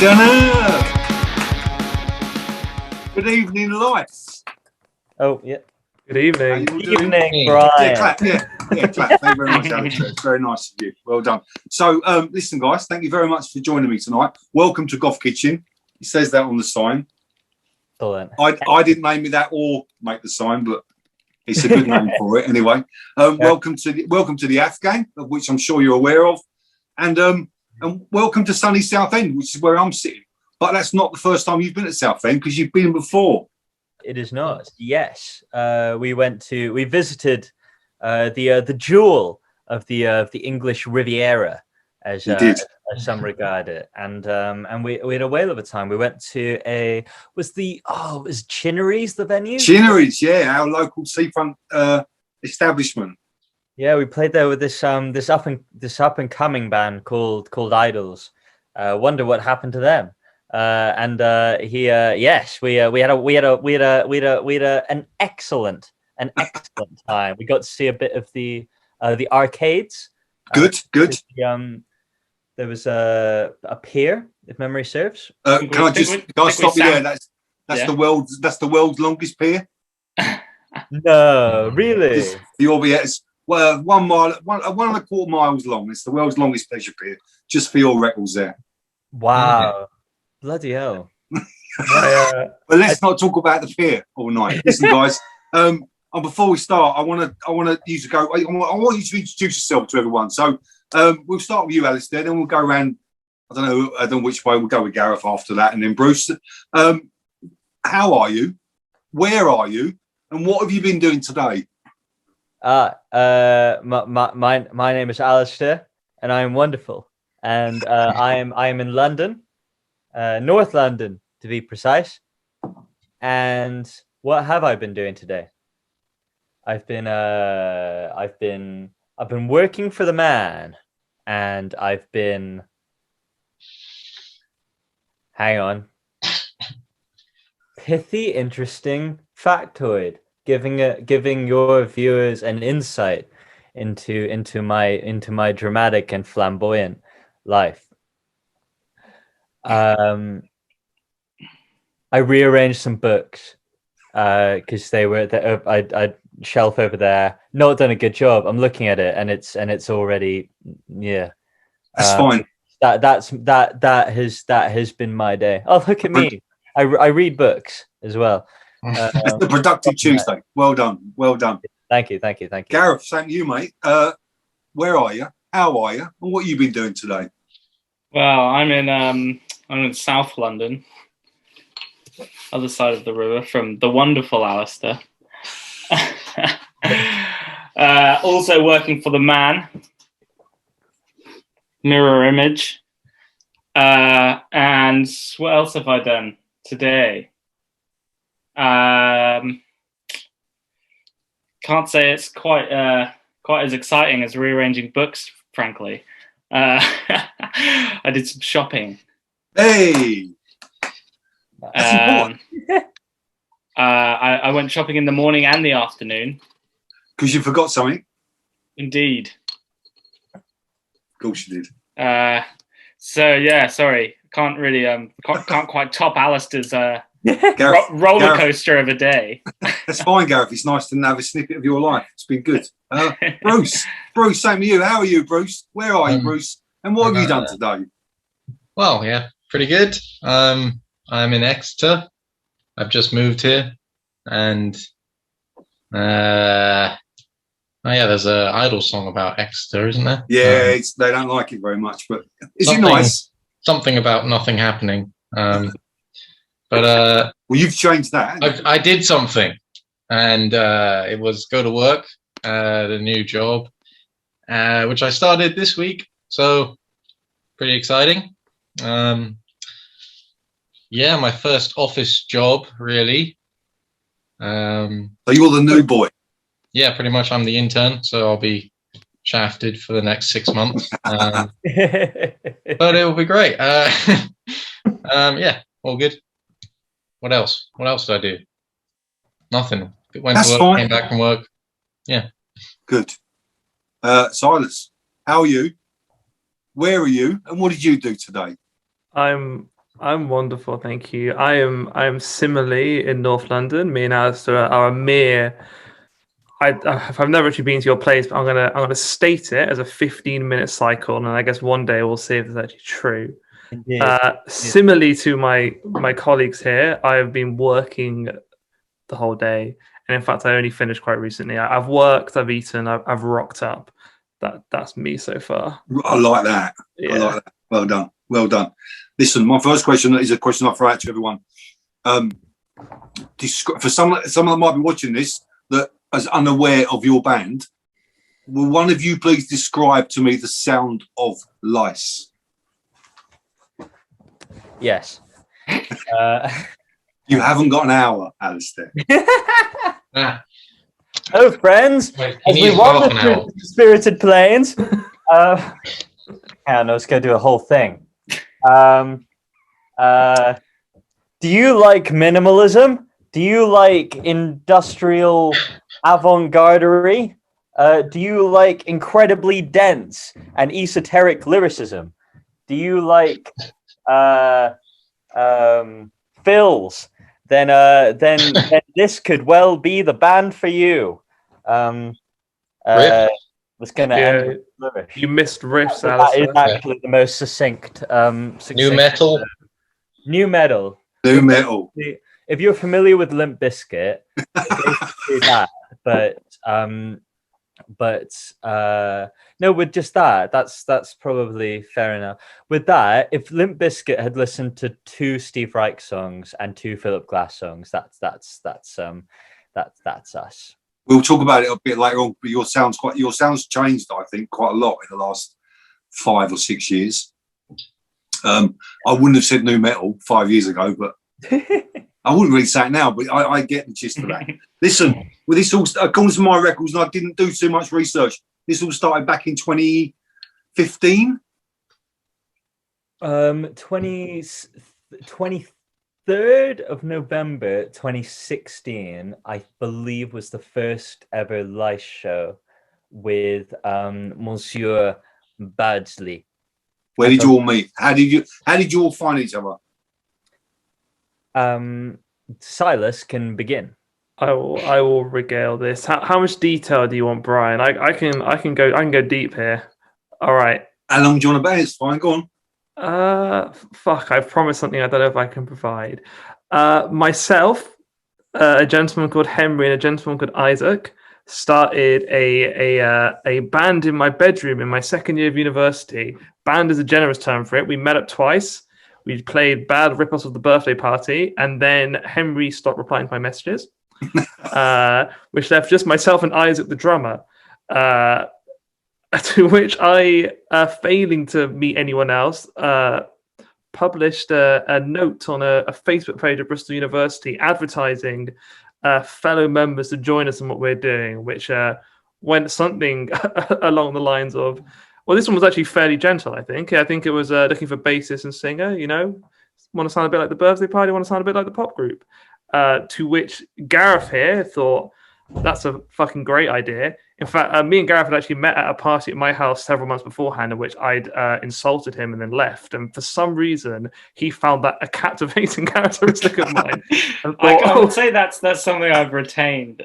Dunno. Good evening, Lice. Oh, yeah. Good evening. How you all Good doing? evening, Yeah, Brian. clap. Yeah, clap. Thank you very much, Allistair. It's very nice of you. Well done. So, listen, guys, thank you very much for joining me tonight. Welcome to Goth Kitchen. It says that on the sign. Excellent. I didn't name it that or make the sign, but it's a good name for it anyway. Welcome to the Afghan, of which I'm sure you're aware of, and welcome to sunny Southend, which is where I'm sitting. But that's not the first time you've been at Southend, because you've been before. It is not. Yes, we visited the jewel of the English Riviera, as some regard it, and we had a whale of a time. We went to was Chinnery's the venue? Chinnery's, yeah, our local seafront establishment. Yeah, we played there with this up and coming band called Idols. Wonder what happened to them. We had an excellent time. We got to see a bit of the arcades. Good. There was a pier, if memory serves. Can I stop you there? That's the world's longest pier. No, really. The OBS, well, 1 mile, 1.25 miles long. It's the world's longest pleasure pier. Just for your records there. Wow, bloody hell. But let's not talk about the pier all night. Listen, guys. And before we start, I want you to go. I want you to introduce yourself to everyone. So we'll start with you, Allistair. Then we'll go around. I don't know which way we'll go with Gareth after that, and then Bruce. How are you? Where are you? And what have you been doing today? My name is Alastair, and I am wonderful. And I am in London, North London to be precise. And what have I been doing today? I've been working for the man, and I've been pithy, interesting factoid, giving your viewers an insight into my dramatic and flamboyant life. I rearranged some books because they were I shelf over there. Not done a good job. I'm looking at it, and it's already That's fine. That has been my day. Oh, look at me. I read books as well. It's a productive Tuesday. Well done. Thank you. Gareth, same to you, mate. Where are you? How are you? And what have you been doing today? Well, I'm in South London, other side of the river from the wonderful Allistair. Also working for the man, mirror image. And what else have I done today? Can't say it's quite as exciting as rearranging books, frankly. I did some shopping. Hey, that's important. I went shopping in the morning and the afternoon. Because you forgot something. Indeed. Of course you did. So yeah, sorry, can't really can't quite top Alistair's Gareth, roller coaster of a day. That's fine, Gareth. It's nice to have a snippet of your life. It's been good. Bruce, same to you. How are you, Bruce? Where are you, Bruce? And what have you done today? Well, yeah, pretty good. I'm in Exeter. I've just moved here, and there's an Idol song about Exeter, isn't there? Yeah, they don't like it very much, but is it nice? Something about nothing happening. But well, you've changed that. I did something, and it was go to work at a new job, which I started this week. So pretty exciting. Yeah, my first office job, really. So you're the new boy. Yeah, pretty much. I'm the intern, so I'll be shafted for the next 6 months. But it will be great. Yeah, all good. What else? What else did I do? Nothing. Went to work, came back from work. Yeah. Good. Silas, how are you? Where are you? And what did you do today? I'm I'm wonderful, thank you. I am similarly in North London. Me and Alistair are a mere. I've never actually been to your place, but I'm gonna state it as a 15-minute cycle, and I guess one day we'll see if it's actually true. Indeed. Similarly to my colleagues here, I have been working the whole day, and in fact, I only finished quite recently. I've worked, I've eaten, I've rocked up. That's me so far. I like that. Yeah. I like that. Well done. Well done. Listen, my first question is a question I throw out to everyone. For someone that might be watching this that is unaware of your band, will one of you please describe to me the sound of Lice? Yes. You haven't got an hour, Allistair. Oh, friends, Wait, as we wander through the spirited plains, let's go do a whole thing. Do you like minimalism? Do you like industrial avant-gardery? Do you like incredibly dense and esoteric lyricism? Do you like fills? Then this could well be the band for you. Was going to end with flourish. You missed riffs, That Alistair. is actually the most succinct. New metal. New metal. New metal. If you're familiar with Limp Bizkit, basically that. No, with just that's probably fair enough. With that, if Limp Bizkit had listened to 2 Steve Reich songs and 2 Philip Glass songs, that's us. We'll talk about it a bit later on, but your sound's changed, I think, quite a lot in the last 5 or 6 years. I wouldn't have said new metal 5 years ago, but I wouldn't really say it now, but I get the gist of that. Listen, with this all, according to my records, and I didn't do too much research, this all started back in 2015? 23rd of November 2016, I believe, was the first ever Lice show with Monsieur Bardsley. Where did you all meet? How did you all find each other? Silas can begin. I will regale this. How much detail do you want, Brian? I can go deep here. All right. How long do you want to bet? It's fine. Go on. Fuck. I've promised something I don't know if I can provide. Myself, a gentleman called Henry, and a gentleman called Isaac started a band in my bedroom in my second year of university. Band is a generous term for it. We met up twice. We played bad rip-offs of the birthday party, and then Henry stopped replying to my messages, which left just myself and Isaac, the drummer. To which I, failing to meet anyone else, published a note on a Facebook page at Bristol University advertising fellow members to join us in what we're doing, which went something along the lines of, well, this one was actually fairly gentle, I think. I think it was looking for bassist and singer, want to sound a bit like the birthday party, want to sound a bit like the pop group. To which Gareth here thought, that's a fucking great idea. In fact, me and Gareth had actually met at a party at my house several months beforehand, in which I'd insulted him and then left. And for some reason, he found that a captivating characteristic of mine. And thought, I would say that's something I've retained.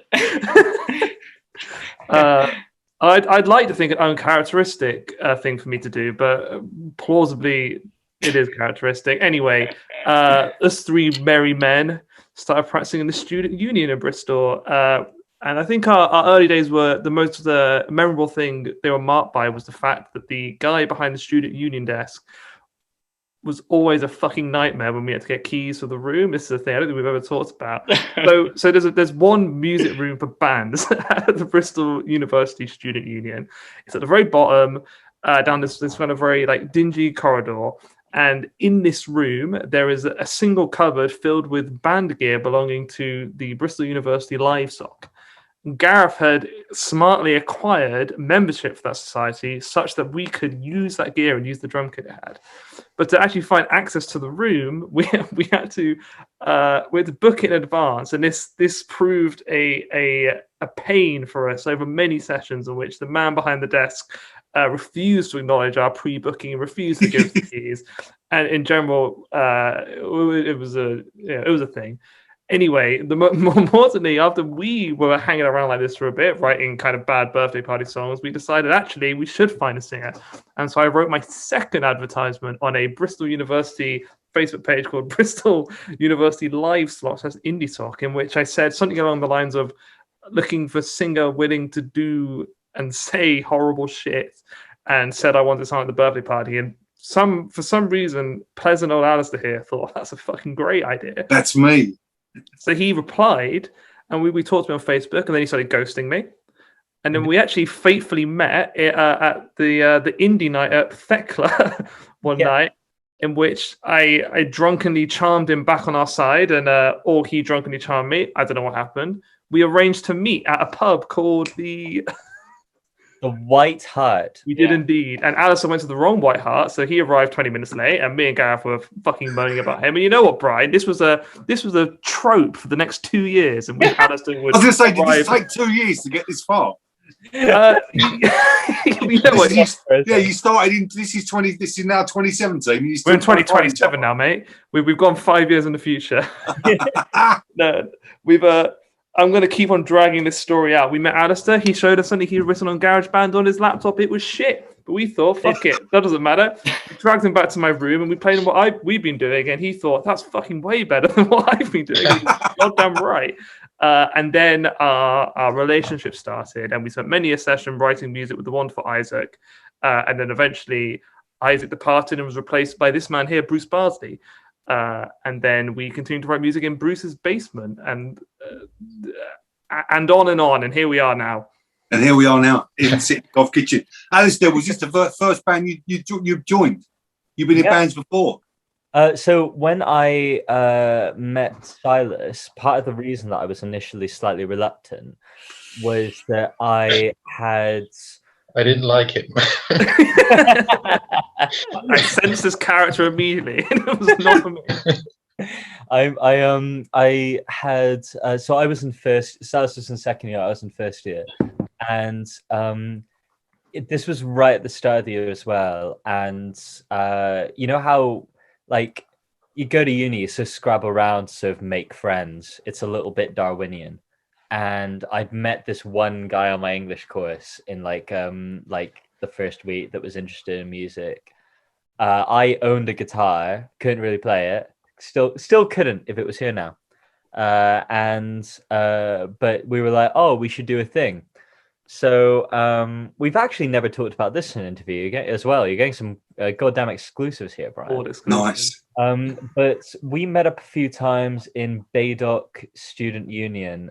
I'd like to think an uncharacteristic thing for me to do, but plausibly it is characteristic. Anyway, us 3 merry men started practicing in the student union in Bristol. And I think our early days were the most memorable thing they were marked by was the fact that the guy behind the student union desk was always a fucking nightmare when we had to get keys for the room. This is a thing I don't think we've ever talked about. So there's one music room for bands at the Bristol University Student Union. It's at the very bottom, down this kind of very dingy corridor. And in this room, there is a single cupboard filled with band gear belonging to the Bristol University Livestock. Gareth had smartly acquired membership for that society such that we could use that gear and use the drum kit it had. But to actually find access to the room, we had to book it in advance, and this proved a pain for us over many sessions in which the man behind the desk refused to acknowledge our pre-booking, refused to give us the keys. and in general, it was a thing. Anyway, more importantly, after we were hanging around like this for a bit, writing kind of bad birthday party songs, we decided actually we should find a singer. And so I wrote my second advertisement on a Bristol University Facebook page called Bristol University Live Slots, that's Indie Talk, in which I said something along the lines of looking for singer willing to do and say horrible shit, and said I wanted a song at the birthday party. And for some reason, pleasant old Allistair here thought that's a fucking great idea. That's me. So he replied, and we talked to him on Facebook, and then he started ghosting me. And then we actually faithfully met at the indie night at Thekla one night, in which I drunkenly charmed him back on our side, and or he drunkenly charmed me. I don't know what happened. We arranged to meet at a pub called the White Hart. We did indeed. And Alistair went to the wrong White Hart, so he arrived 20 minutes late, and me and Gareth were fucking moaning about him. And you know what, Brian? This was a trope for the next 2 years. And Alistair would I was going to say, did this take 2 years to get this far? you know what? You started in this is now 2017. We're in 2027 now, mate. We've gone 5 years in the future. No, I'm going to keep on dragging this story out. We met Alastair. He showed us something he'd written on GarageBand on his laptop. It was shit. But we thought, fuck it. That doesn't matter. We dragged him back to my room and we played him what we've been doing. And he thought, that's fucking way better than what I've been doing. Goddamn right. And then our relationship started. And we spent many a session writing music with the wonderful Isaac. And then eventually Isaac departed and was replaced by this man here, Bruce Bardsley. And then we continued to write music in Bruce's basement, and on, and here we are now. And here we are now in Goth Kitchen. Allistair, was this the first band you've joined? You've been in bands before. So when I met Silas, part of the reason that I was initially slightly reluctant was that I didn't like him. I sensed his character immediately. It was not for me. I had so I was in first. Silas was in second year. I was in first year, and this was right at the start of the year as well. And you know how like you go to uni, so scrabble around, sort of make friends. It's a little bit Darwinian. And I'd met this one guy on my English course in like the first week that was interested in music. I owned a guitar, couldn't really play it. Still couldn't if it was here now. But we were like, oh, we should do a thing. So we've actually never talked about this in an interview as well. You're getting some goddamn exclusives here, Brian. Nice. But we met up a few times in Baydock Student Union,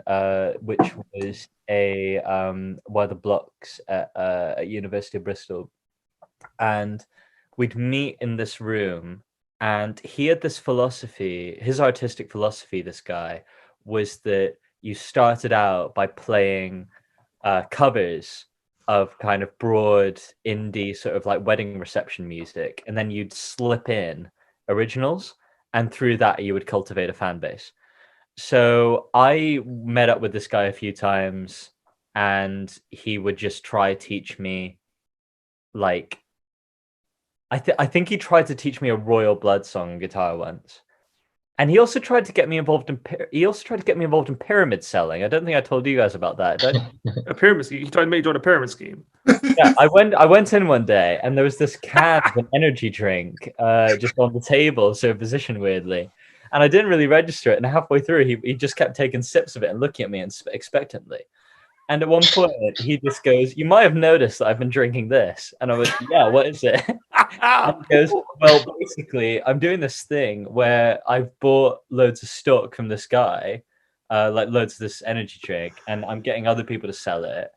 which was one of the blocks at University of Bristol. And we'd meet in this room, and he had this philosophy, his artistic philosophy, this guy, was that you started out by playing covers of kind of broad indie sort of like wedding reception music, and then you'd slip in originals, and through that you would cultivate a fan base. So I met up with this guy a few times, and he would just try to teach me, like, I think he tried to teach me a Royal Blood song guitar once. And he also tried to get me involved in pyramid selling. I don't think I told you guys about that. A pyramid scheme? He tried to make you join a pyramid scheme. Yeah, I went in one day, and there was this can of an energy drink just on the table, so positioned weirdly. And I didn't really register it. And halfway through, he just kept taking sips of it and looking at me expectantly. And at one point, he just goes, "You might have noticed that I've been drinking this." And I was, "Yeah, what is it?" And he goes, "Well, basically, I'm doing this thing where I've bought loads of stock from this guy, like loads of this energy drink, and I'm getting other people to sell it."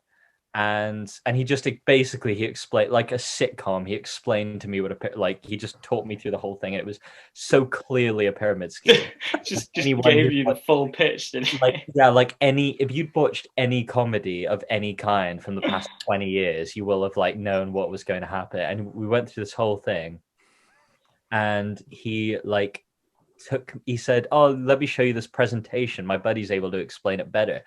And he just basically he explained, like a sitcom, he explained to me he just taught me through the whole thing. And it was so clearly a pyramid scheme. just gave you the full pitch, didn't he? If you'd watched any comedy of any kind from the past 20 years, you will have like known what was going to happen. And we went through this whole thing, and he said, "Oh, let me show you this presentation. My buddy's able to explain it better."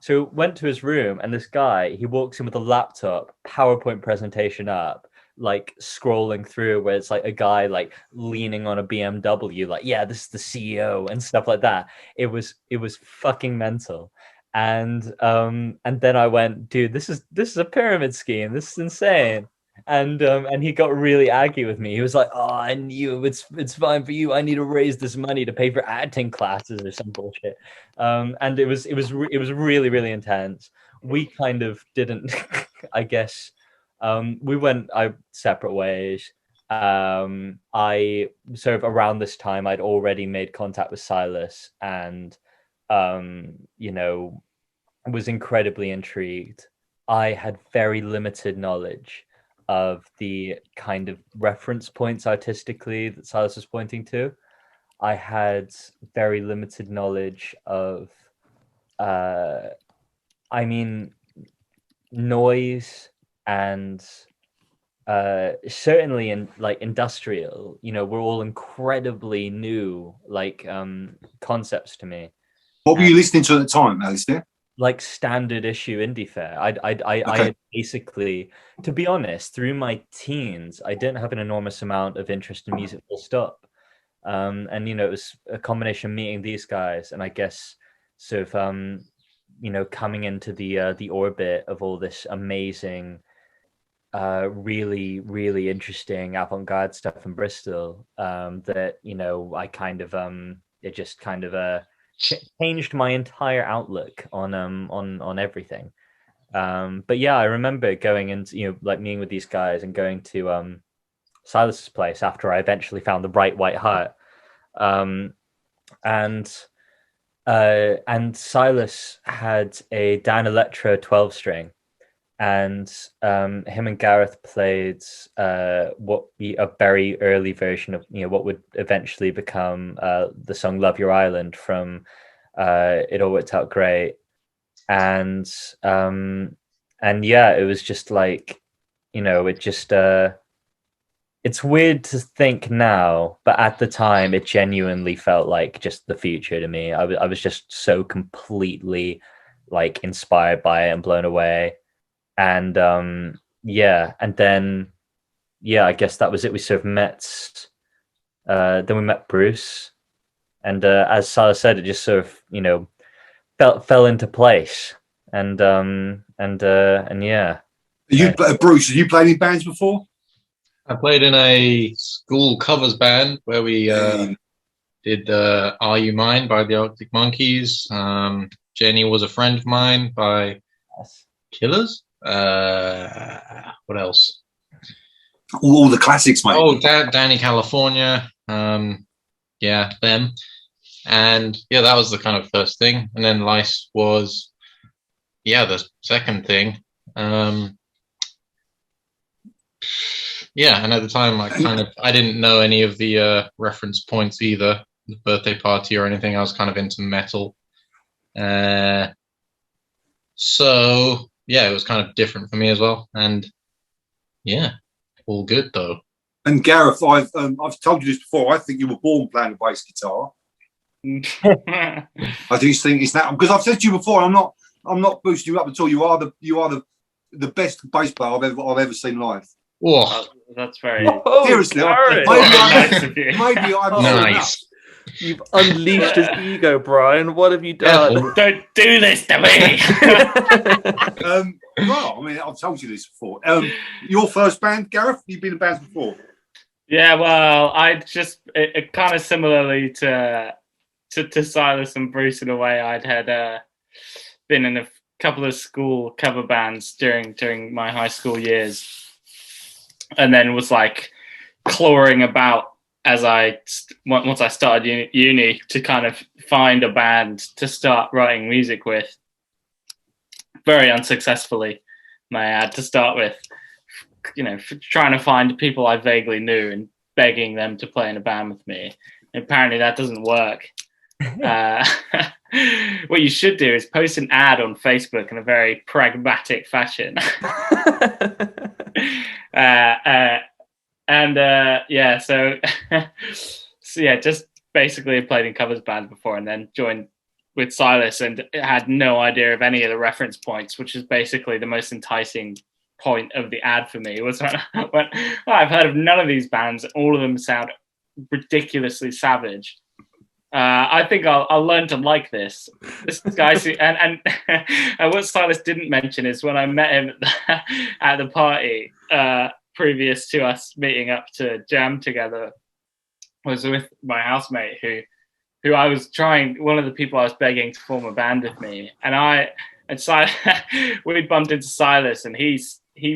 So went to his room, and this guy, he walks in with a laptop, PowerPoint presentation up, like scrolling through where it's like a guy like leaning on a BMW, like, yeah, this is the CEO and stuff like that. It was fucking mental. And then I went, dude, this is a pyramid scheme. This is insane. And he got really aggy with me. He was like, "Oh, I knew it's fine for you. I need to raise this money to pay for acting classes or some bullshit." And it was really, really intense. We kind of didn't, I guess. We went our separate ways. I sort of around this time I'd already made contact with Silas, and you know, was incredibly intrigued. I had very limited knowledge of the kind of reference points artistically that Silas was pointing to. I had very limited knowledge of, I mean, noise and certainly in like industrial, you know, were all incredibly new, like concepts to me. What were you listening to at the time, Allistair? Like standard issue indie fare. I basically, to be honest, through my teens, I didn't have an enormous amount of interest in music, full stop. And you know, it was a combination of meeting these guys, and I guess sort of you know, coming into the orbit of all this amazing, really, really interesting avant-garde stuff in Bristol. That, you know, I kind of it just kind of changed my entire outlook on everything. But yeah, I remember going into, you know, like meeting with these guys and going to Silas's place after I eventually found the Bright White Heart. And Silas had a Dan Electro 12 string, and him and Gareth played a very early version of, you know, what would eventually become the song "Love Your Island" from It All Worked Out Great. And yeah, it was just like, you know, it just it's weird to think now, but at the time it genuinely felt like just the future to me. I was just so completely like inspired by it and blown away. And yeah, and then yeah, I guess that was it. We sort of met. Then we met Bruce, and as Silas said, it just sort of, you know, fell into place. And yeah. Bruce, have you played in bands before? I played in a school covers band where we did "Are You Mine" by the Arctic Monkeys. Jenny Was a Friend of Mine by Killers. What else? All the classics, mate. Oh, Danny California. Yeah, them. And yeah, that was the kind of first thing. And then Lice was, yeah, the second thing. Yeah, and at the time, I didn't know any of the reference points either, the Birthday Party or anything. I was kind of into metal. So yeah, it was kind of different for me as well. And yeah, all good though. And Gareth, I've told you this before. I think you were born playing the bass guitar. I do think it's that, because I've said to you before. I'm not boosting you up at all. You are the best bass player I've ever seen live. Oh, that's very seriously. Maybe I'm nice. You've unleashed his ego, Brian. What have you done? Don't do this to me. Well, I mean, I've told you this before. Your first band, Gareth? You've been in bands before? Yeah, well, I just it kind of similarly to Silas and Bruce in a way. I'd had been in a couple of school cover bands during my high school years, and then was like clawing about as once I started uni to kind of find a band to start writing music with. Very unsuccessfully, may I add, to start with. You know, trying to find people I vaguely knew and begging them to play in a band with me. And apparently that doesn't work. What you should do is post an ad on Facebook in a very pragmatic fashion. Yeah, so yeah, just basically played in covers band before, and then joined with Silas, and had no idea of any of the reference points, which is basically the most enticing point of the ad for me was when I went, oh, I've heard of none of these bands. All of them sound ridiculously savage. I think I'll learn to like this. This guy, and what Silas didn't mention is when I met him at the party previous to us meeting up to jam together, was with my housemate who I was trying. One of the people I was begging to form a band with me, and Silas, we bumped into Silas, and he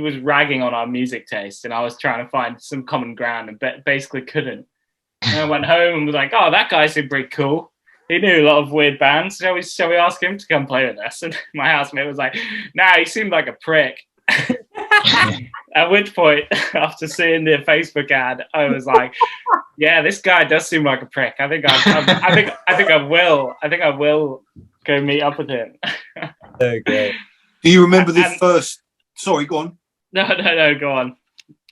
was ragging on our music taste, and I was trying to find some common ground, and basically couldn't. And I went home and was like, "Oh, that guy seemed pretty cool. He knew a lot of weird bands. Shall we ask him to come play with us?" And my housemate was like, "Nah, he seemed like a prick." At which point, after seeing the Facebook ad, I was like, "Yeah, this guy does seem like a prick. I think I will go meet up with him." Okay. Do you remember the first? Sorry, go on. No, go on.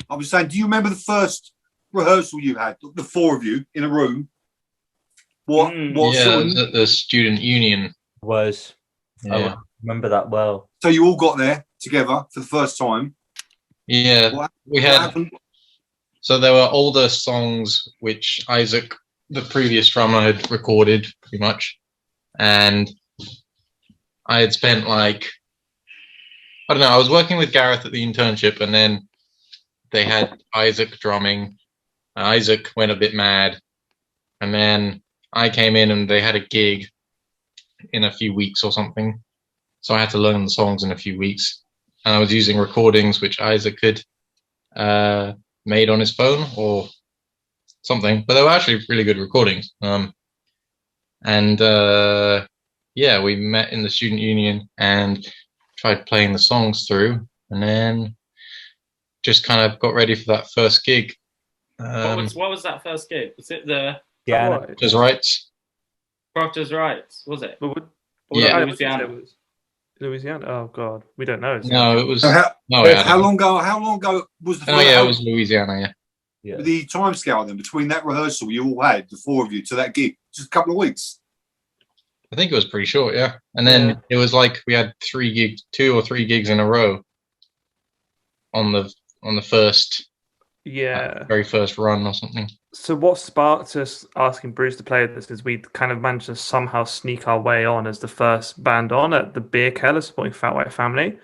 I was saying, do you remember the first rehearsal you had, the four of you in a room? What it was at the student union. Was. Yeah. I remember that well. So you all got there together for the first time. Yeah, we had. So there were older songs which Isaac, the previous drummer, had recorded pretty much, and I had spent I was working with Gareth at the internship, and then they had Isaac drumming. Isaac went a bit mad, and then I came in and they had a gig in a few weeks or something. So I had to learn the songs in a few weeks, and I was using recordings which Isaac had made on his phone or something, but they were actually really good recordings. We met in the student union and tried playing the songs through, and then just kind of got ready for that first gig. What was that first gig? Was it the Proctor's Rights? Proctor's Rights, was it? Louisiana. Oh God, we don't know. No, it was. How long ago was the? It was Louisiana. Yeah. The time scale then between that rehearsal you all had, the four of you, to that gig, just a couple of weeks. I think it was pretty short, yeah. And then it was like we had 2 or 3 gigs in a row on the first, very first run or something. So what sparked us asking Bruce to play this is we kind of managed to somehow sneak our way on as the first band on at the beer cellar supporting Fat White Family,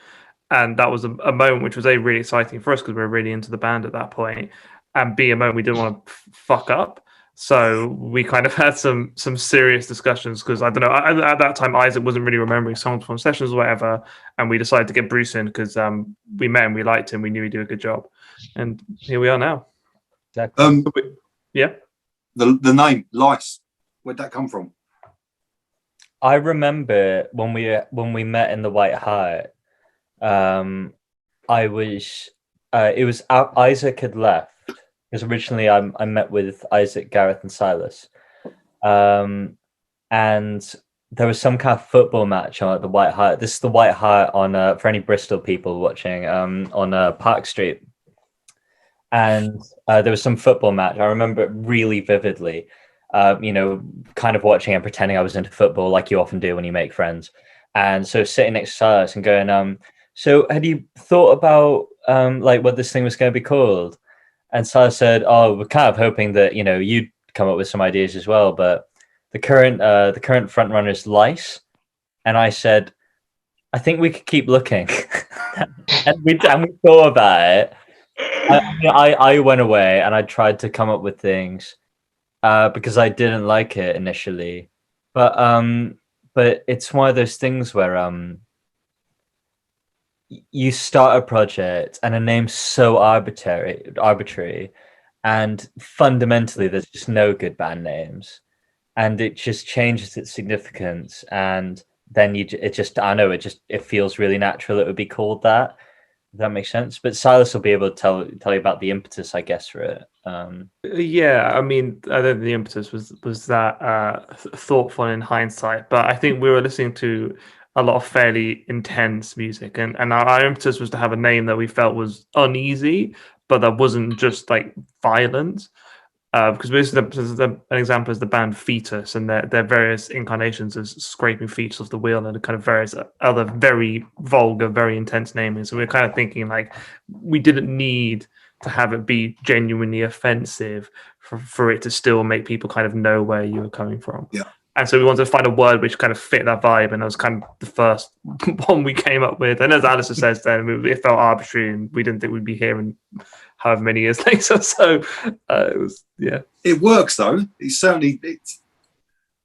and that was a moment which was really exciting for us because we were really into the band at that point, and B, a moment we didn't want to fuck up. So we kind of had some serious discussions because I don't know, at that time Isaac wasn't really remembering songs from sessions or whatever, and we decided to get Bruce in because we met him, we liked him, we knew he'd do a good job, and here we are now. Exactly. The name Lice, where'd that come from? I remember when we met in the White Hart. It was Isaac had left. Because originally I met with Isaac, Gareth, and Silas, and there was some kind of football match on at the White Hart. This is the White Hart on for any Bristol people watching on Park Street, and there was some football match. I remember it really vividly. Kind of watching and pretending I was into football, like you often do when you make friends. And so sitting next to Silas and going, "So had you thought about what this thing was going to be called?" And Silas said, "Oh, we're kind of hoping that you'd come up with some ideas as well, but the current front runner is Lice." And I said, "I think we could keep looking." and we thought about it. I went away and I tried to come up with things because I didn't like it initially, but it's one of those things where you start a project and a name's so arbitrary, and fundamentally there's just no good band names, and it just changes its significance, and then it feels really natural it would be called that. If that makes sense. But Silas will be able to tell you about the impetus, I guess, for it. I mean, I don't think the impetus was that thoughtful in hindsight, but I think we were listening to a lot of fairly intense music, and our impetus was to have a name that we felt was uneasy, but that wasn't just like violent. because this is an example is the band Fetus, and their various incarnations of scraping feet off the wheel, and kind of various other very vulgar, very intense naming. So we're kind of thinking like we didn't need to have it be genuinely offensive for it to still make people kind of know where you were coming from. Yeah. And so we wanted to find a word which kind of fit that vibe, and that was kind of the first one we came up with. And as Alistair says, then it felt arbitrary, and we didn't think we'd be here in however many years later. So it was, yeah. It works though. It's certainly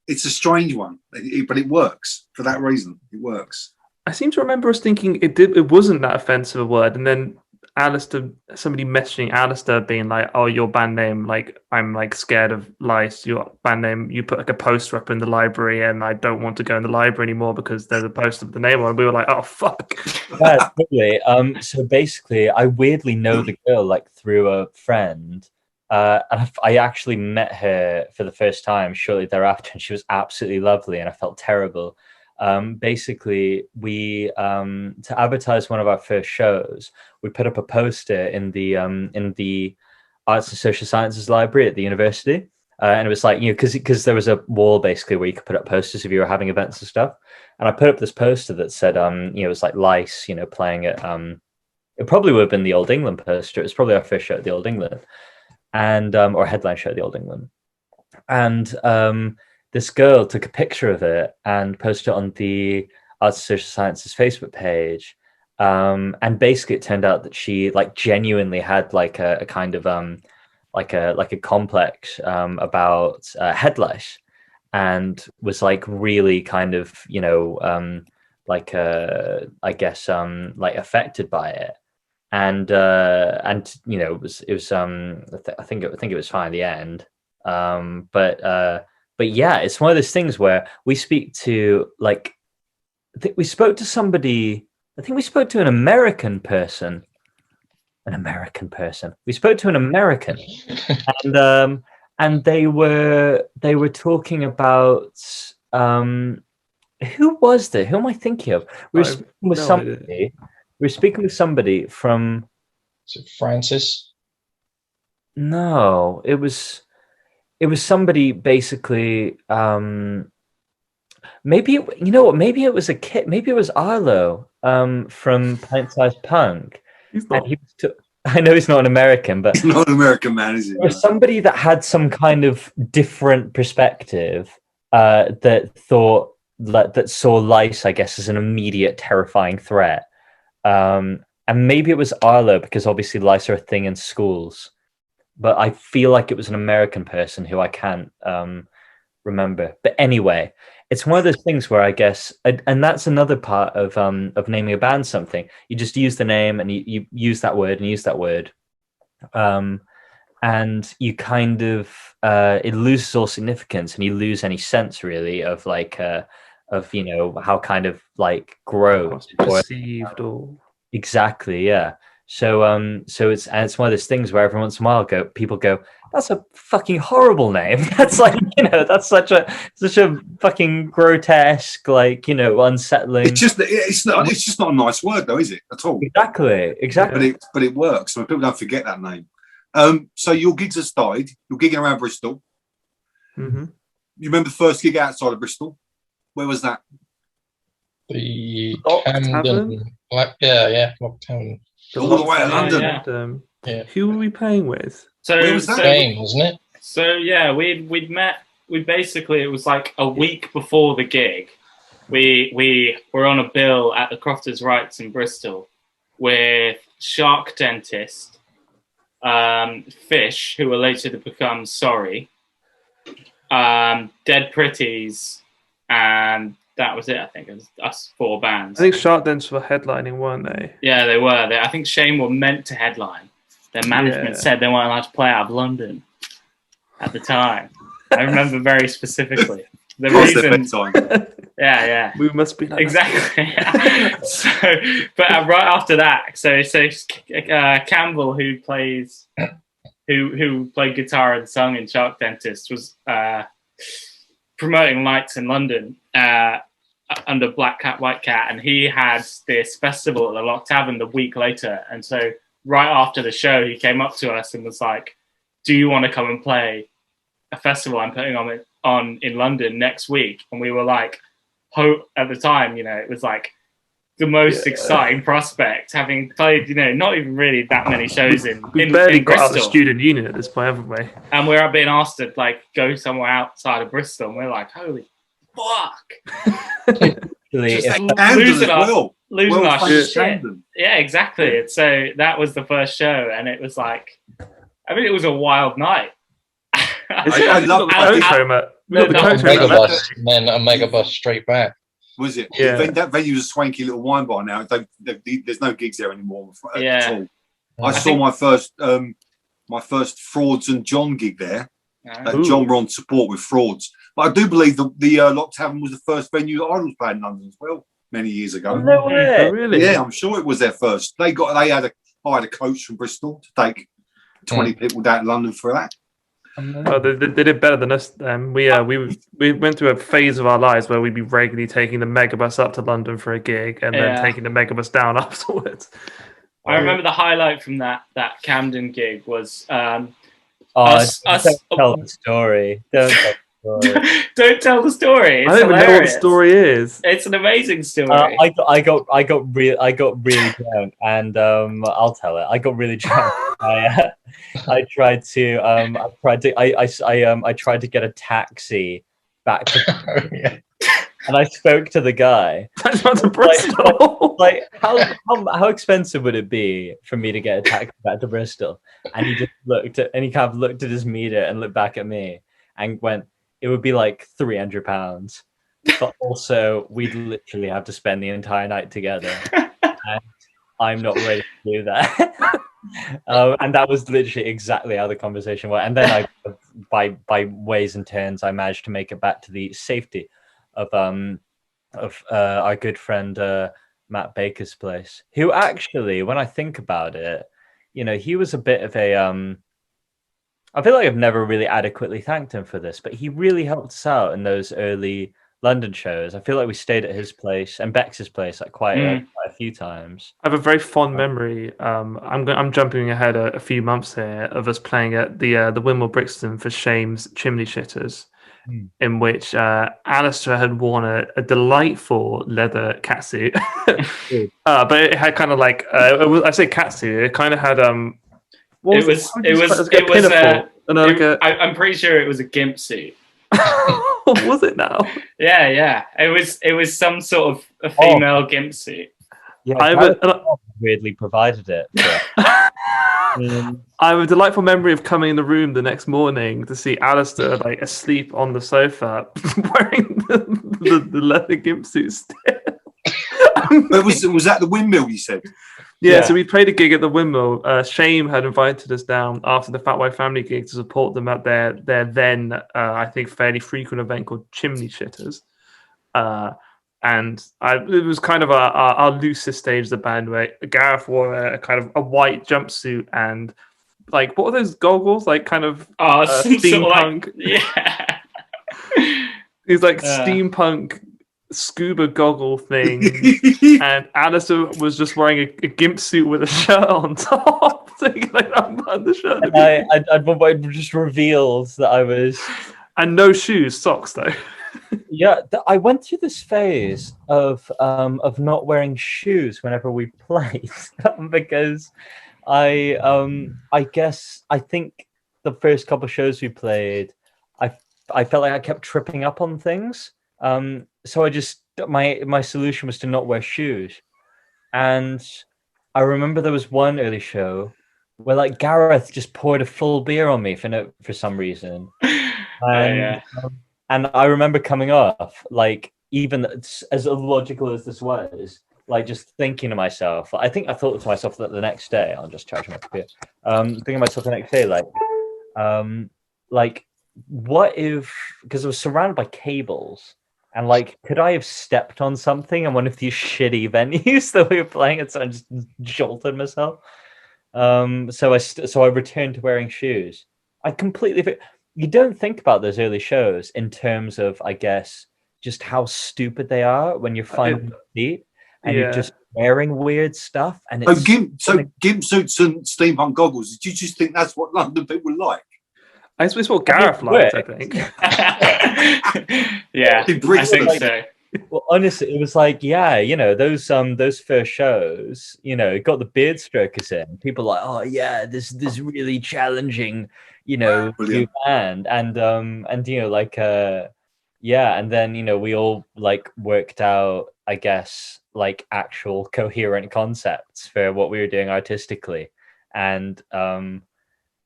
it's a strange one, but it works for that reason. It works. I seem to remember us thinking it wasn't that offensive a word, and then Alistair, somebody messaging Alistair being like, "Oh, your band name, like I'm like scared of lice. Your band name, you put like a poster up in the library, and I don't want to go in the library anymore because there's a poster with the name on." And we were like, "Oh fuck." Yeah, totally. So basically, I weirdly know the girl like through a friend, and I actually met her for the first time shortly thereafter, and she was absolutely lovely, and I felt terrible. Basically, we to advertise one of our first shows, we put up a poster in the Arts and Social Sciences library at the university, and it was like, because there was a wall basically where you could put up posters if you were having events and stuff. And I put up this poster that said, it was like Lice, playing at it probably would have been the Old England poster. It was probably our first show at the Old England, and or headline show at the Old England, and this girl took a picture of it and posted it on the Arts and Social Sciences Facebook page. And basically it turned out that she like genuinely had like a kind of like a complex about head lice, and was like really kind of I guess like affected by it. And it was I think it was fine in the end. But yeah, it's one of those things where we speak to like, I think we spoke to somebody. I think we spoke to an American person. We spoke to an American, and they were talking about who was there? Who am I thinking of? We were speaking with somebody. We were speaking with somebody from. Is it Francis? No, it was somebody basically. Maybe maybe it was a kid. Maybe it was Arlo from Pint Size Punk. He's not. I know he's not an American, but He's not an American man, is he? There was somebody that had some kind of different perspective that saw lice, I guess, as an immediate terrifying threat. And maybe it was Arlo, because obviously lice are a thing in schools. But I feel like it was an American person who I can't remember. But anyway, it's one of those things where I guess, and that's another part of naming a band something. You just use the name and you use that word and use that word. And you kind of, it loses all significance, and you lose any sense really of like, how kind of like grows. Perceived or... Exactly, yeah. So it's one of those things where every once in a while people go, that's a fucking horrible name. That's like, that's such a fucking grotesque, like, unsettling. It's just not a nice word though, is it, at all? Exactly. But it works. So people don't forget that name. So your gigs have started. You're gigging around Bristol. Mm-hmm. You remember the first gig outside of Bristol? Where was that? The Lock Camden Tavern? Lock Tavern. All the way to London. Yeah. Who were we playing with? So Where was that? Spain, wasn't it? So yeah, we'd met. We basically, it was like a week before the gig. We were on a bill at the Crofters Rights in Bristol with Shark Dentist, Fish, who were later to become Sorry, Dead Pretties, and that was it. I think it was us four bands. I think Shark Dents were headlining, weren't they? Yeah, they were. I think Shane were meant to headline. Their management said they weren't allowed to play out of London at the time. I remember very specifically. The reason. Yeah. We must be like exactly. But right after that, so Campbell, who played guitar and sung in Shark Dentist, was promoting Lights in London under Black Cat White Cat, and he had this festival at the Lock Tavern the week later. And so right after the show, he came up to us and was like, do you want to come and play a festival I'm putting on in London next week? And we were like, at the time, you know, it was like the most exciting prospect, having played, you know, not even really that many shows in barely got Bristol. out of the student union at this point, haven't we? And we're being asked to like go somewhere outside of Bristol, and we're like, holy fuck. Losing our shit. Yeah, exactly. And so that was the first show, and it was like, I mean, it was a wild night. I love the megabus, and then a megabus straight back. Was it? Yeah. That venue was a swanky little wine bar now. There's no gigs there anymore at all. I saw my first Frauds and John gig there. John were on support with Frauds. But I do believe the Lock Tavern was the first venue that Idols played in London as well, many years ago. No way. Oh, really? Yeah, I'm sure it was their first. They hired a coach from Bristol to take 20 people down to London for that. Oh, they did better than us. We went through a phase of our lives where we'd be regularly taking the megabus up to London for a gig and then taking the megabus down afterwards. I remember the highlight from that Camden gig was don't tell the story. Don't tell the story. Don't tell the story. It's I don't even know what the story is. It's an amazing story. I got really drunk, and I'll tell it. I got really drunk. I tried to get a taxi back to and I spoke to the guy. That's not to Bristol. Like how expensive would it be for me to get a taxi back to Bristol? And he just looked at his meter and looked back at me and went, it would be like £300. But also we'd literally have to spend the entire night together. And I'm not ready to do that. And that was literally exactly how the conversation went. And then by ways and turns, I managed to make it back to the safety of our good friend Matt Baker's place, who actually, when I think about it, you know, he was a bit of a I feel like I've never really adequately thanked him for this, but he really helped us out in those early London shows. I feel like we stayed at his place and Bex's place like quite a few times. I have a very fond memory. I'm jumping ahead a few months here of us playing at the Wimble Brixton for Shame's Chimney Shitters, in which Allistair had worn a delightful leather catsuit, but it had kind of like I say catsuit. It kind of had I'm pretty sure it was a gimp suit. What was it now? Yeah. It was some sort of a female gimp suit. Yeah, I weirdly provided it. I have a delightful memory of coming in the room the next morning to see Alastair like asleep on the sofa wearing the leather gimp suit still. was that the Windmill you said? Yeah, so we played a gig at the Windmill. Shame had invited us down after the Fat White Family gig to support them at their then, I think, fairly frequent event called Chimney Shitters. And it was kind of our loosest stage of the band where Gareth wore a kind of a white jumpsuit and like, what are those goggles? Like kind of steampunk. These like steampunk scuba goggle thing, and Alistair was just wearing a gimp suit with a shirt on top, so he could like unbutton the shirt. I just revealed that I was, and no shoes, socks though. Yeah, I went through this phase of not wearing shoes whenever we played because I think the first couple of shows we played, I felt like I kept tripping up on things. So I just my solution was to not wear shoes, and I remember there was one early show where like Gareth just poured a full beer on me for some reason, and I remember coming off like, even as illogical as this was, like just thinking to myself, I thought to myself that the next day, I'll just charge my computer, thinking to myself the next day, like what if, because I was surrounded by cables. And like, could I have stepped on something in one of these shitty venues that we were playing at? So I just jolted myself. So I returned to wearing shoes. You don't think about those early shows in terms of, I guess, just how stupid they are when you're finding your feet and you're just wearing weird stuff. And it's gimp suits and steampunk goggles. Did you just think that's what London people like? It's what Gareth liked, I think. Yeah, I think so. Well, honestly, it was like, yeah, those first shows, got the beard strokers in. People like, oh yeah, this really challenging, new band, and yeah, and then we all like worked out, I guess, like actual coherent concepts for what we were doing artistically, and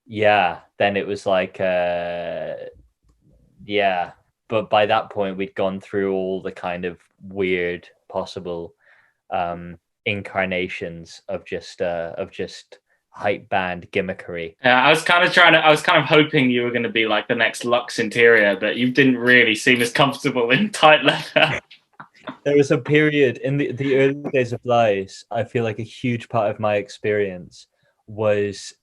yeah, then it was like yeah. But by that point, we'd gone through all the kind of weird possible incarnations of just hype band gimmickry. Yeah, I was kind of hoping you were going to be like the next Lux Interior, but you didn't really seem as comfortable in tight leather. There was a period in the early days of Lice. I feel like a huge part of my experience was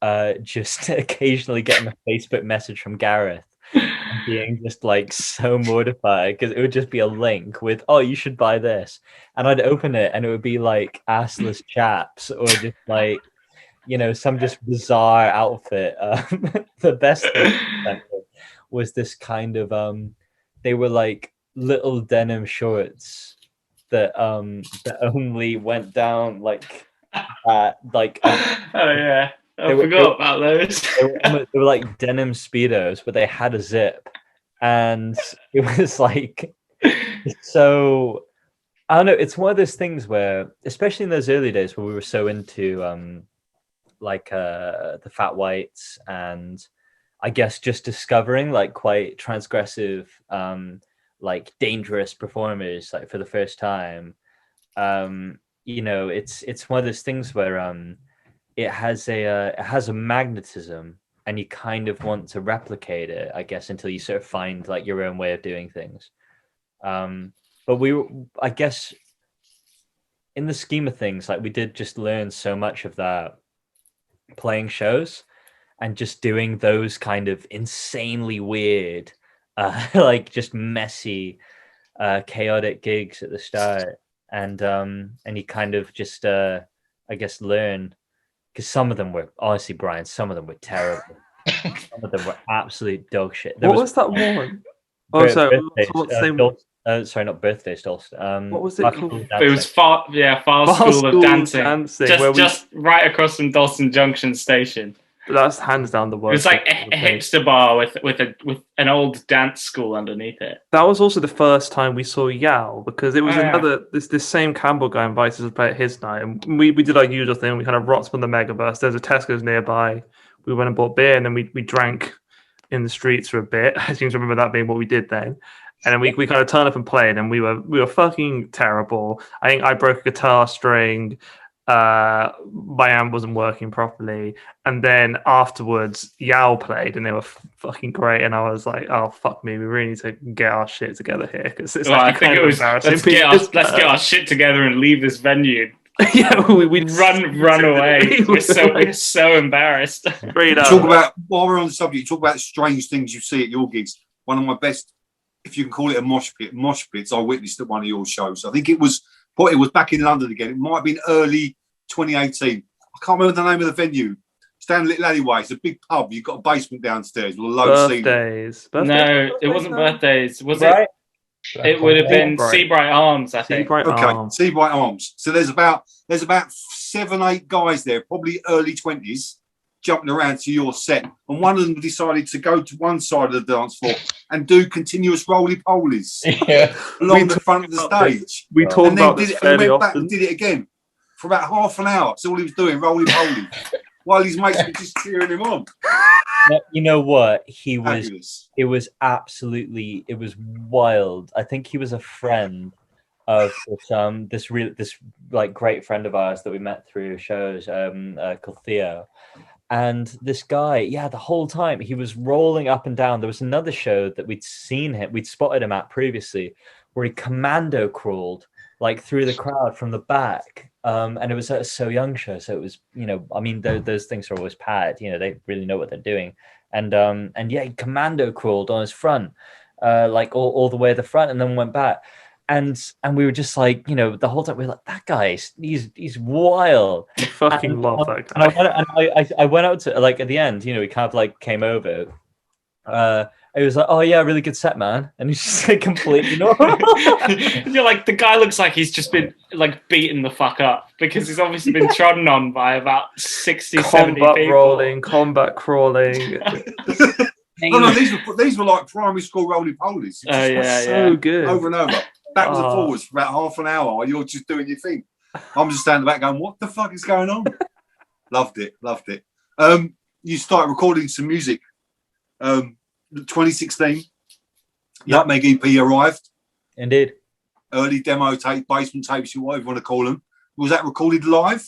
just occasionally getting a Facebook message from Gareth. And being just like so mortified because it would just be a link with, oh, you should buy this, and I'd open it and it would be like assless chaps or just like some just bizarre outfit. The best thing was this kind of they were like little denim shorts that only went down like that, like oh yeah. I forgot about those. They were like denim Speedos, but they had a zip. And it was like, so, I don't know, it's one of those things where, especially in those early days where we were so into the Fat Whites and I guess just discovering like quite transgressive, like dangerous performers like for the first time. It's one of those things where it has a magnetism and you kind of want to replicate it, I guess, until you sort of find like your own way of doing things. But I guess in the scheme of things, like we did just learn so much of that playing shows and just doing those kind of insanely weird, like just messy, chaotic gigs at the start. And you kind of just, I guess, learn. Because some of them were, honestly, Brian, some of them were terrible. Some of them were absolute dog shit. What was that one? Oh, sorry. Sorry, not Birthdays, Dolst. What was it called? It was Far School of Dancing. Just right across from Dalston Junction Station. That's hands down the worst. It was like a hipster bar with an old dance school underneath it. That was also the first time we saw Yao, because it was this same Campbell guy invited us to play at his night, and we did our usual thing. We kind of rocked on the Megaburst. There's a Tesco's nearby. We went and bought beer, and then we drank in the streets for a bit. I seem to remember that being what we did then. And then we kind of turned up and played, and we were fucking terrible. I think I broke a guitar string. My amp wasn't working properly, and then afterwards Yao played and they were fucking great, and I was like, oh fuck me, we really need to get our shit together here, because it's I think it was let's get our shit together and leave this venue. Yeah, we'd run away. We're so embarrassed. Talk about, while we're on the subject, talk about strange things you see at your gigs. One of my best, if you can call it a mosh pits I witnessed at one of your shows. I think it was back in London again. It might have been early 2018. I can't remember the name of the venue. It's down Little Alleyway. It's a big pub. You've got a basement downstairs with a low Birthdays. No, it wasn't Birthdays. Was it? It would have been Seabright Arms, I think. Seabright Arms. So there's about 7-8 guys there, probably early 20s, jumping around to your set, and one of them decided to go to one side of the dance floor and do continuous roly-polies along the front of the stage. We talked about this fairly often. Back and did it again for about half an hour. That's all he was doing, roly-poly, while his mates were just cheering him on. You know what? It was wild. I think he was a friend of this like great friend of ours that we met through shows, called Theo. And this guy, the whole time he was rolling up and down. There was another show that we'd spotted him at previously, where he commando crawled like through the crowd from the back. And it was at a So Young show, so it was, I mean, those things are always padded. They really know what they're doing. And he commando crawled on his front, like all the way to the front, and then went back. And we were just like, the whole time we were like, that guy, he's wild. I fucking love that guy. And I went out to, like, at the end, he kind of like came over, He was like, "Oh yeah, really good set, man," and he's just like completely normal. You're like, the guy looks like he's just been like beaten the fuck up because he's obviously been trodden on by about 60, 70 Combat people. rolling, combat crawling. No, these were like primary school roly polies. So good. Over and over, backwards and forwards for about half an hour while you're just doing your thing. I'm just standing back going, "What the fuck is going on?" Loved it. You started recording some music. 2016, Nutmeg EP arrived. Indeed. Early demo tape, basement tapes, whatever you want to call them. Was that recorded live?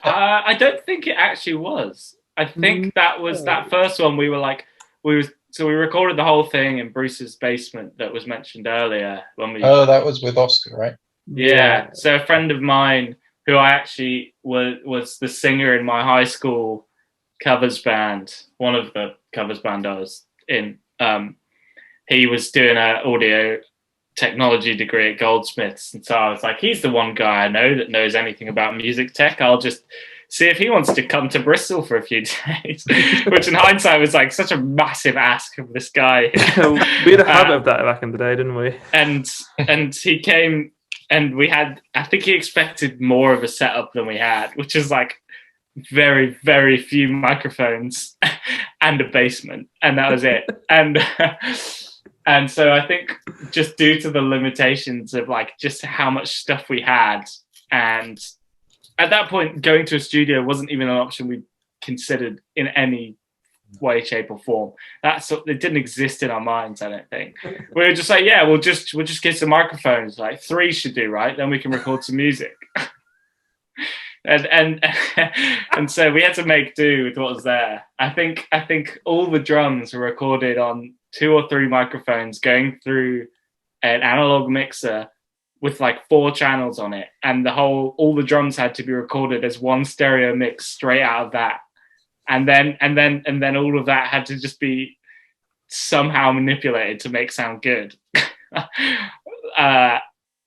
I don't think it actually was. I think that was that first one. We recorded the whole thing in Bruce's basement that was mentioned earlier when we. Oh, that was with Oscar, right? Yeah. So a friend of mine who I actually was the singer in my high school covers band, one of the covers band I was in, he was doing an audio technology degree at Goldsmiths, and so I was like, he's the one guy I know that knows anything about music tech. I'll just see if he wants to come to Bristol for a few days, which in hindsight was like such a massive ask of this guy. We had a habit of that back in the day, didn't we? And he came, and we had, I think he expected more of a setup than we had, which is like very, very few microphones and a basement, and that was it. And so I think just due to the limitations of like just how much stuff we had, and at that point going to a studio wasn't even an option we considered in any way, shape or form. It didn't exist in our minds, I don't think. We were just like, yeah, we'll just get some microphones, like 3 should do, right? Then we can record some music. And so we had to make do with what was there. I think all the drums were recorded on 2 or 3 microphones going through an analog mixer with like 4 channels on it, and all the drums had to be recorded as one stereo mix straight out of that, and then all of that had to just be somehow manipulated to make sound good.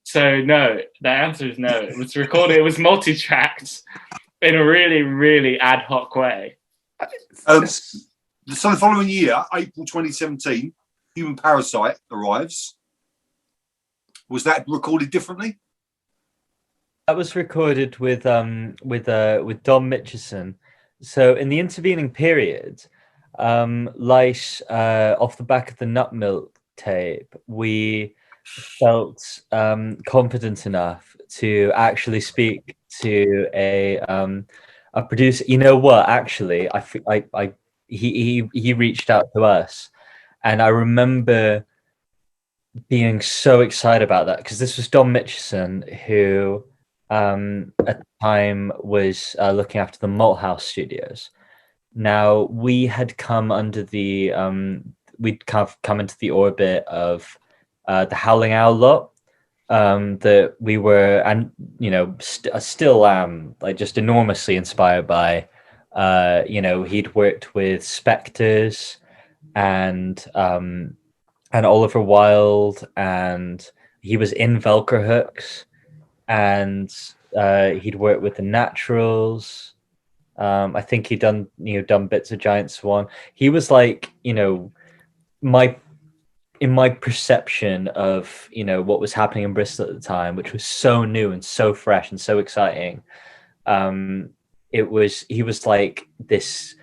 So no, the answer is no. It was recorded. It was multi-tracked in a really, really ad hoc way. So the following year, April 2017, Human Parasite arrives. Was that recorded differently? That was recorded with Dom Mitchison. So in the intervening period, Lice, off the back of the Nut Milk tape, we felt confident enough to actually speak to a producer. You know what? Actually, he reached out to us, and I remember being so excited about that because this was Dom Mitchison, who at the time was looking after the Malthouse Studios. Now we had come under the we'd kind of come into the orbit of the Howling Owl lot, that we were, and still am, like just enormously inspired by. He'd worked with Spectres and Oliver Wilde, and he was in Velcro Hooks, and he'd worked with the Naturals. I think he'd done bits of Giant Swan. He was like, in my perception of what was happening in Bristol at the time, which was so new and so fresh and so exciting, he was like this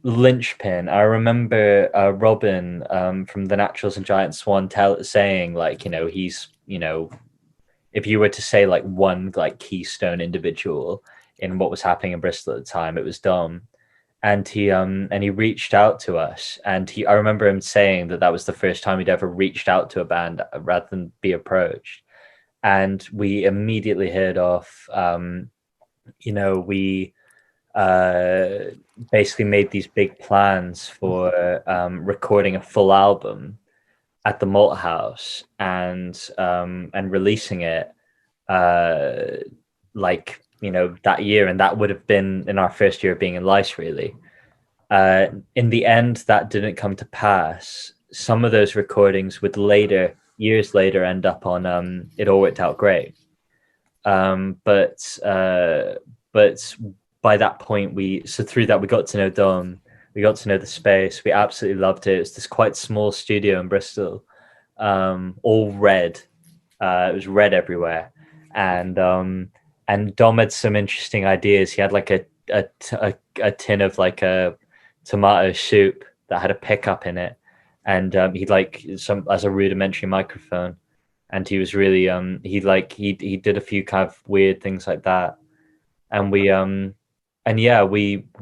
linchpin. I remember Robin from the Naturals and Giant Swan saying, like, he's, if you were to say like one like keystone individual in what was happening in Bristol at the time, it was Dom. And he reached out to us, and I remember him saying that was the first time he'd ever reached out to a band rather than be approached. And we immediately hit off. We basically made these big plans for recording a full album at the Malthouse and releasing it that year, and that would have been in our first year of being in Lice, really. In the end, that didn't come to pass. Some of those recordings would years later end up on It All Worked Out Great. But by that point, through that we got to know Dom, we We got to know the space. We absolutely loved it. It's this quite small studio in Bristol, all red. It was red everywhere, and Dom had some interesting ideas. He had like a tin of like a tomato soup that had a pickup in it, and he'd like some as a rudimentary microphone, and he was really he did a few kind of weird things like that, and we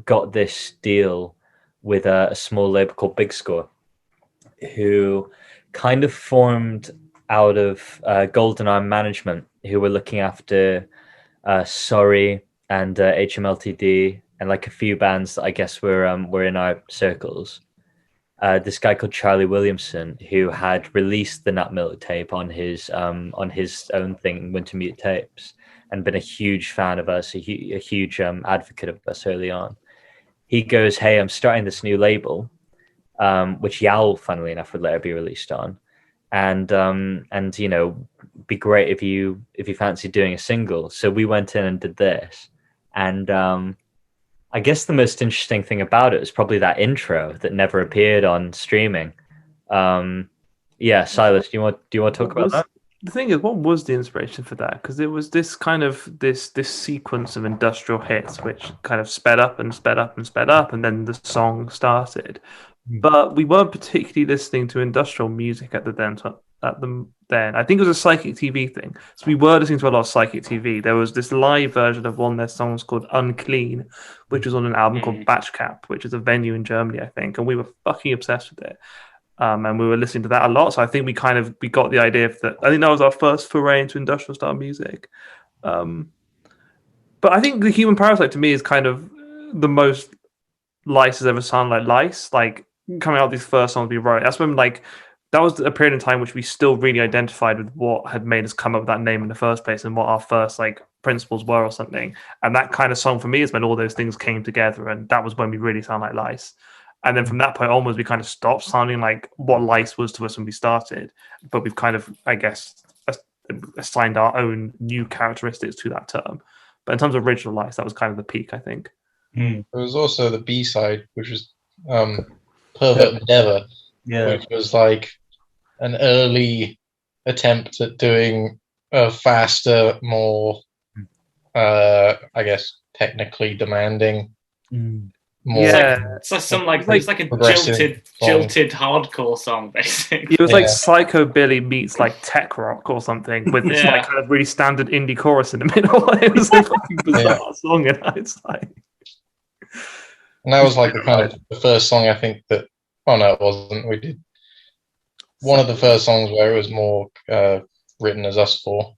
got this deal with a small label called Big Score, who kind of formed out of Golden Arm Management, who were looking after Sorry and HMLTD and like a few bands that I guess were in our circles. This guy called Charlie Williamson, who had released the Nut Milk tape on his own thing, Wintermute Tapes, and been a huge fan of us, a huge advocate of us early on. He goes, "Hey, I'm starting this new label," which Yowl, funnily enough, would later be released on, and you know, be great if you fancy doing a single. So we went in and did this, and I guess the most interesting thing about it is probably that intro that never appeared on streaming. Yeah, Silas, do you want to talk about that? The thing is, what was the inspiration for that? Because it was this kind of this sequence of industrial hits, which kind of sped up and sped up and sped up, and then the song started. But we weren't particularly listening to industrial music at the then. I think it was a Psychic TV thing. So we were listening to a lot of Psychic TV. There was this live version of one of their songs called Unclean, which was on an album called Batch Cap, which is a venue in Germany, I think. And we were fucking obsessed with it. And we were listening to that a lot. So I think we got the idea that I think that was our first foray into industrial style music. But I think the Human Parasite to me is kind of the most Lice has ever sounded like Lice. Like coming out with these first songs we wrote. That's when that was a period in time which we still really identified with what had made us come up with that name in the first place and what our first like principles were or something. And that kind of song for me is when all those things came together, and that was when we really sound like Lice. And then from that point onwards, we kind of stopped sounding like what Lice was to us when we started. But we've kind of, I guess, assigned our own new characteristics to that term. But in terms of original Lice, that was kind of the peak, I think. There was also the B-side, which was Pervert Endeavour, which was like an early attempt at doing a faster, more, I guess, technically demanding. It's like a jilted hardcore song, basically. It was like Psychobilly meets like tech rock or something with this like kind of really standard indie chorus in the middle. It was a fucking bizarre song in hindsight. And that was like the first song I think that. Oh no, it wasn't. We did one of the first songs where it was more written as us four.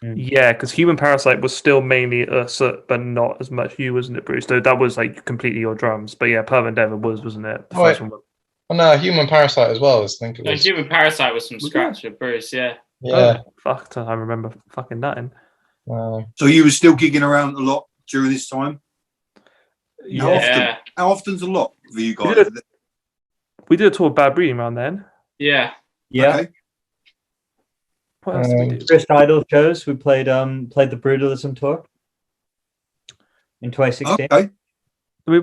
Yeah, because Human Parasite was still mainly us, but not as much you, wasn't it, Bruce? So that was like completely your drums. But yeah, Pervert Endeavour wasn't it? The first one. Oh no, Human Parasite as well. I think it was. No, Human Parasite was from scratch with Bruce. Yeah. Yeah. Oh, fuck, I remember fucking that in. So you were still gigging around a lot during this time? Yeah. How often's a lot for you guys? We did a tour of Bad Breeding around then. Yeah. Okay. What else did we do? First Idol shows. We played the Brutalism tour in 2016. Okay. We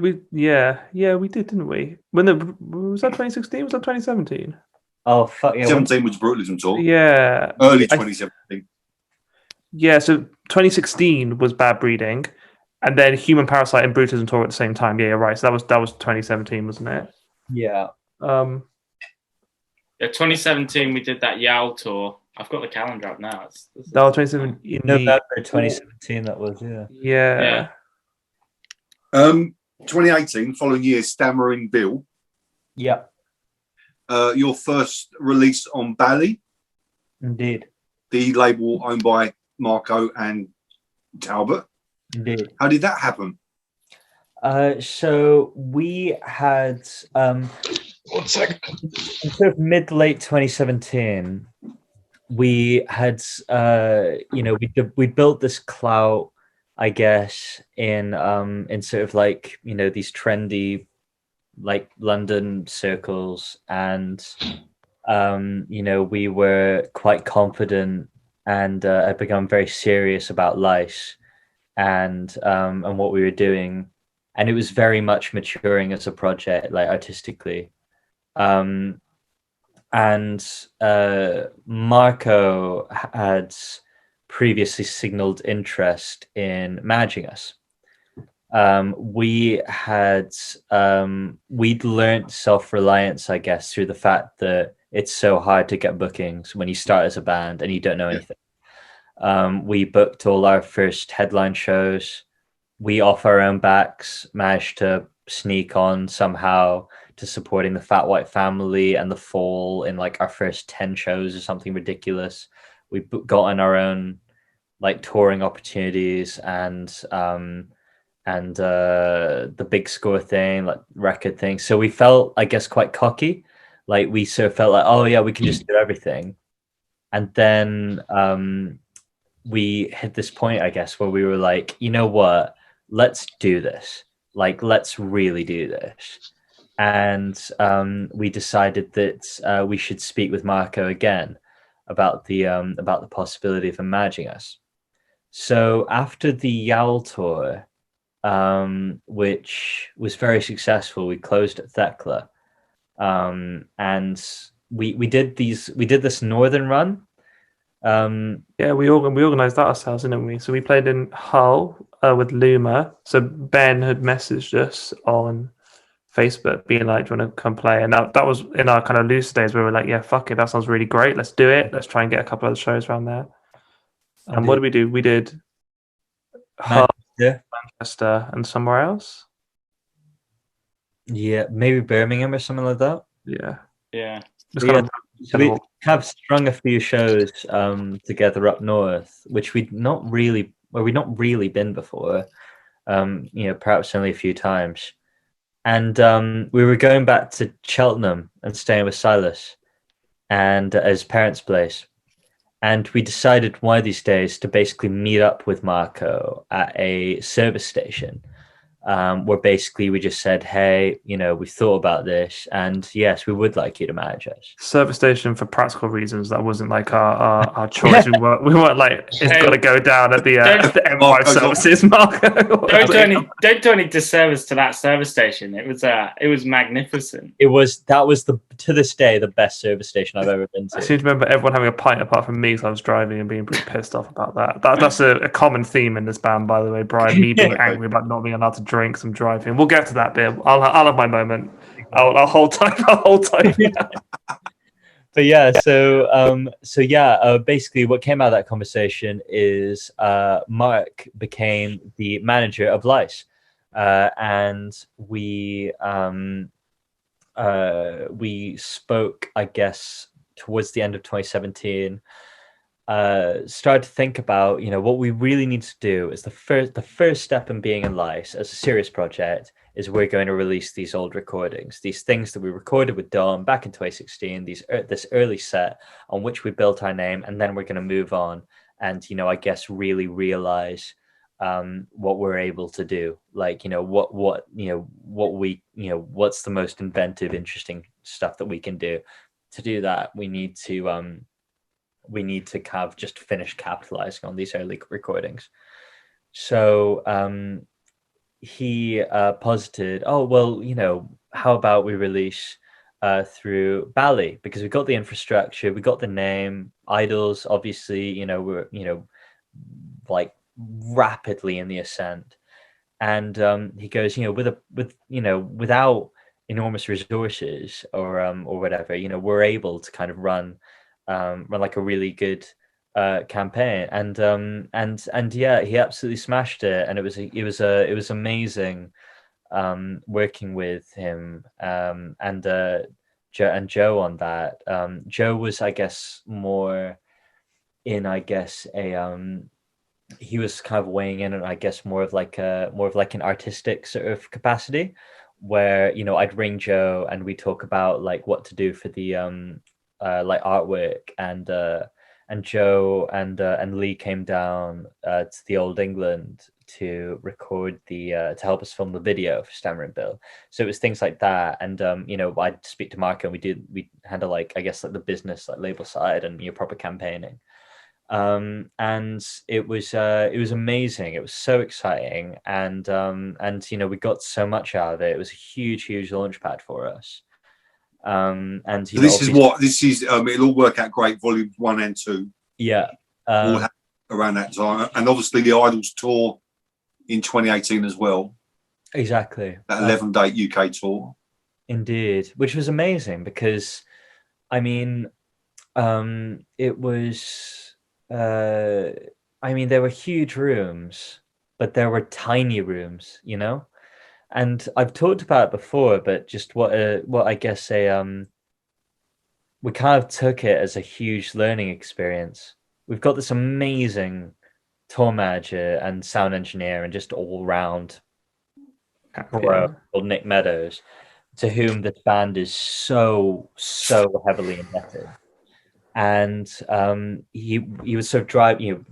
did, didn't we? Was that 2016? Was that 2017? Oh fuck yeah! 17 was Brutalism tour. Yeah. Early 2017. Yeah, so 2016 was Bad Breeding, and then Human Parasite and Brutalism tour at the same time. Yeah, you're right. So that was 2017, wasn't it? Yeah. Yeah, 2017 we did that Yowl tour. I've got the calendar up now. That was 2017. November 2017. That was Yeah. 2018, following year, Stammering Bill. Yeah. Your first release on Balley. Indeed. The label owned by Marco and Talbot. Indeed. How did that happen? So we had 1 second. in sort of mid-late 2017, we had we built this clout, I guess, in sort of like, you know, these trendy like London circles, and we were quite confident and had become very serious about Lice and what we were doing. and it was very much maturing as a project, like artistically. And Marco had previously signaled interest in managing us. We'd learned self-reliance, I guess, through the fact that it's so hard to get bookings when you start as a band and you don't know anything. We booked all our first headline shows. We, off our own backs, managed to sneak on somehow to supporting the Fat White Family and the Fall in like our first 10 shows or something ridiculous. We got on our own like touring opportunities and the big score thing, like record thing. So we felt, I guess, quite cocky. Like we sort of felt like, oh yeah, we can just do everything. And then we hit this point, I guess, where we were like, you know what, let's do this. Like, let's really do this. And we decided that we should speak with Marco again about the possibility of him managing us. So after the Yowl tour, which was very successful, we closed at Thekla, and we did this northern run. Yeah, we organised that ourselves, didn't we? So we played in Hull with Luma. So Ben had messaged us on Facebook being like, do you want to come play? And that was in our kind of loose days where we were like, yeah, fuck it, that sounds really great. Let's do it. Let's try and get a couple of shows around there. And what did we do? We did Hull, Manchester, and somewhere else. Yeah, maybe Birmingham or something like that. Yeah. So we have strung a few shows together up north, which we'd not really been before. Perhaps only a few times. And we were going back to Cheltenham and staying with Silas and at his parents' place. And we decided one of these days to basically meet up with Marco at a service station, where basically we just said, hey, we thought about this, and yes, we would like you to manage us. Service station for practical reasons. That wasn't like our choice. we weren't like, it's got to go down at the M5 services, Marco. Don't do any disservice to that service station. It was magnificent. That was to this day the best service station I've ever been to. I seem to remember everyone having a pint apart from me because I was driving and being pretty pissed off about that. That's a common theme in this band, by the way, Brian. Me being angry about not being allowed to drink some driving. We'll get to that bit. I'll have my moment. I'll hold tight. But yeah, basically what came out of that conversation is Mark became the manager of Lice, and we spoke, I guess, towards the end of 2017. Started to think about, what we really need to do is the first step in being in Lice as a serious project is we're going to release these old recordings, these things that we recorded with Dom back in 2016, this early set on which we built our name, and then we're going to move on and, I guess really realize what we're able to do, like, what's the most inventive, interesting stuff that we can do. To do that, we need to kind of just finish capitalizing on these early recordings. So he posited, how about we release through Balley, because we got the infrastructure, we got the name, Idols, obviously, we're like rapidly in the ascent. And he goes, without enormous resources or whatever, we're able to kind of run like a really good campaign, and yeah, he absolutely smashed it, and it was amazing working with him and Joe on that. Joe was, I guess, more in, I guess, he was kind of weighing in, and I guess more of like an artistic sort of capacity, where I'd ring Joe and we talk about like what to do for the like artwork, and Joe and Lee came down to the Old England to record to help us film the video for Stammering Bill. So it was things like that, and I'd speak to Marco, and we handle like, I guess, like the business, like label side and proper campaigning. and it was amazing. It was so exciting, and you know, we got so much out of it. It was a huge launch pad for us. And you So know, this is it'll all work out great. Volume 1 and 2. Yeah. All around that time, and obviously the Idols tour in 2018 as well. Exactly. That 11-date UK tour. Indeed, which was amazing because, I mean, it was. I mean, there were huge rooms, but there were tiny rooms, you know. And I've talked about it before, but just what I guess we kind of took it as a huge learning experience. We've got this amazing tour manager and sound engineer and just all round bro called Nick Meadows, to whom this band is so heavily indebted. And he was sort of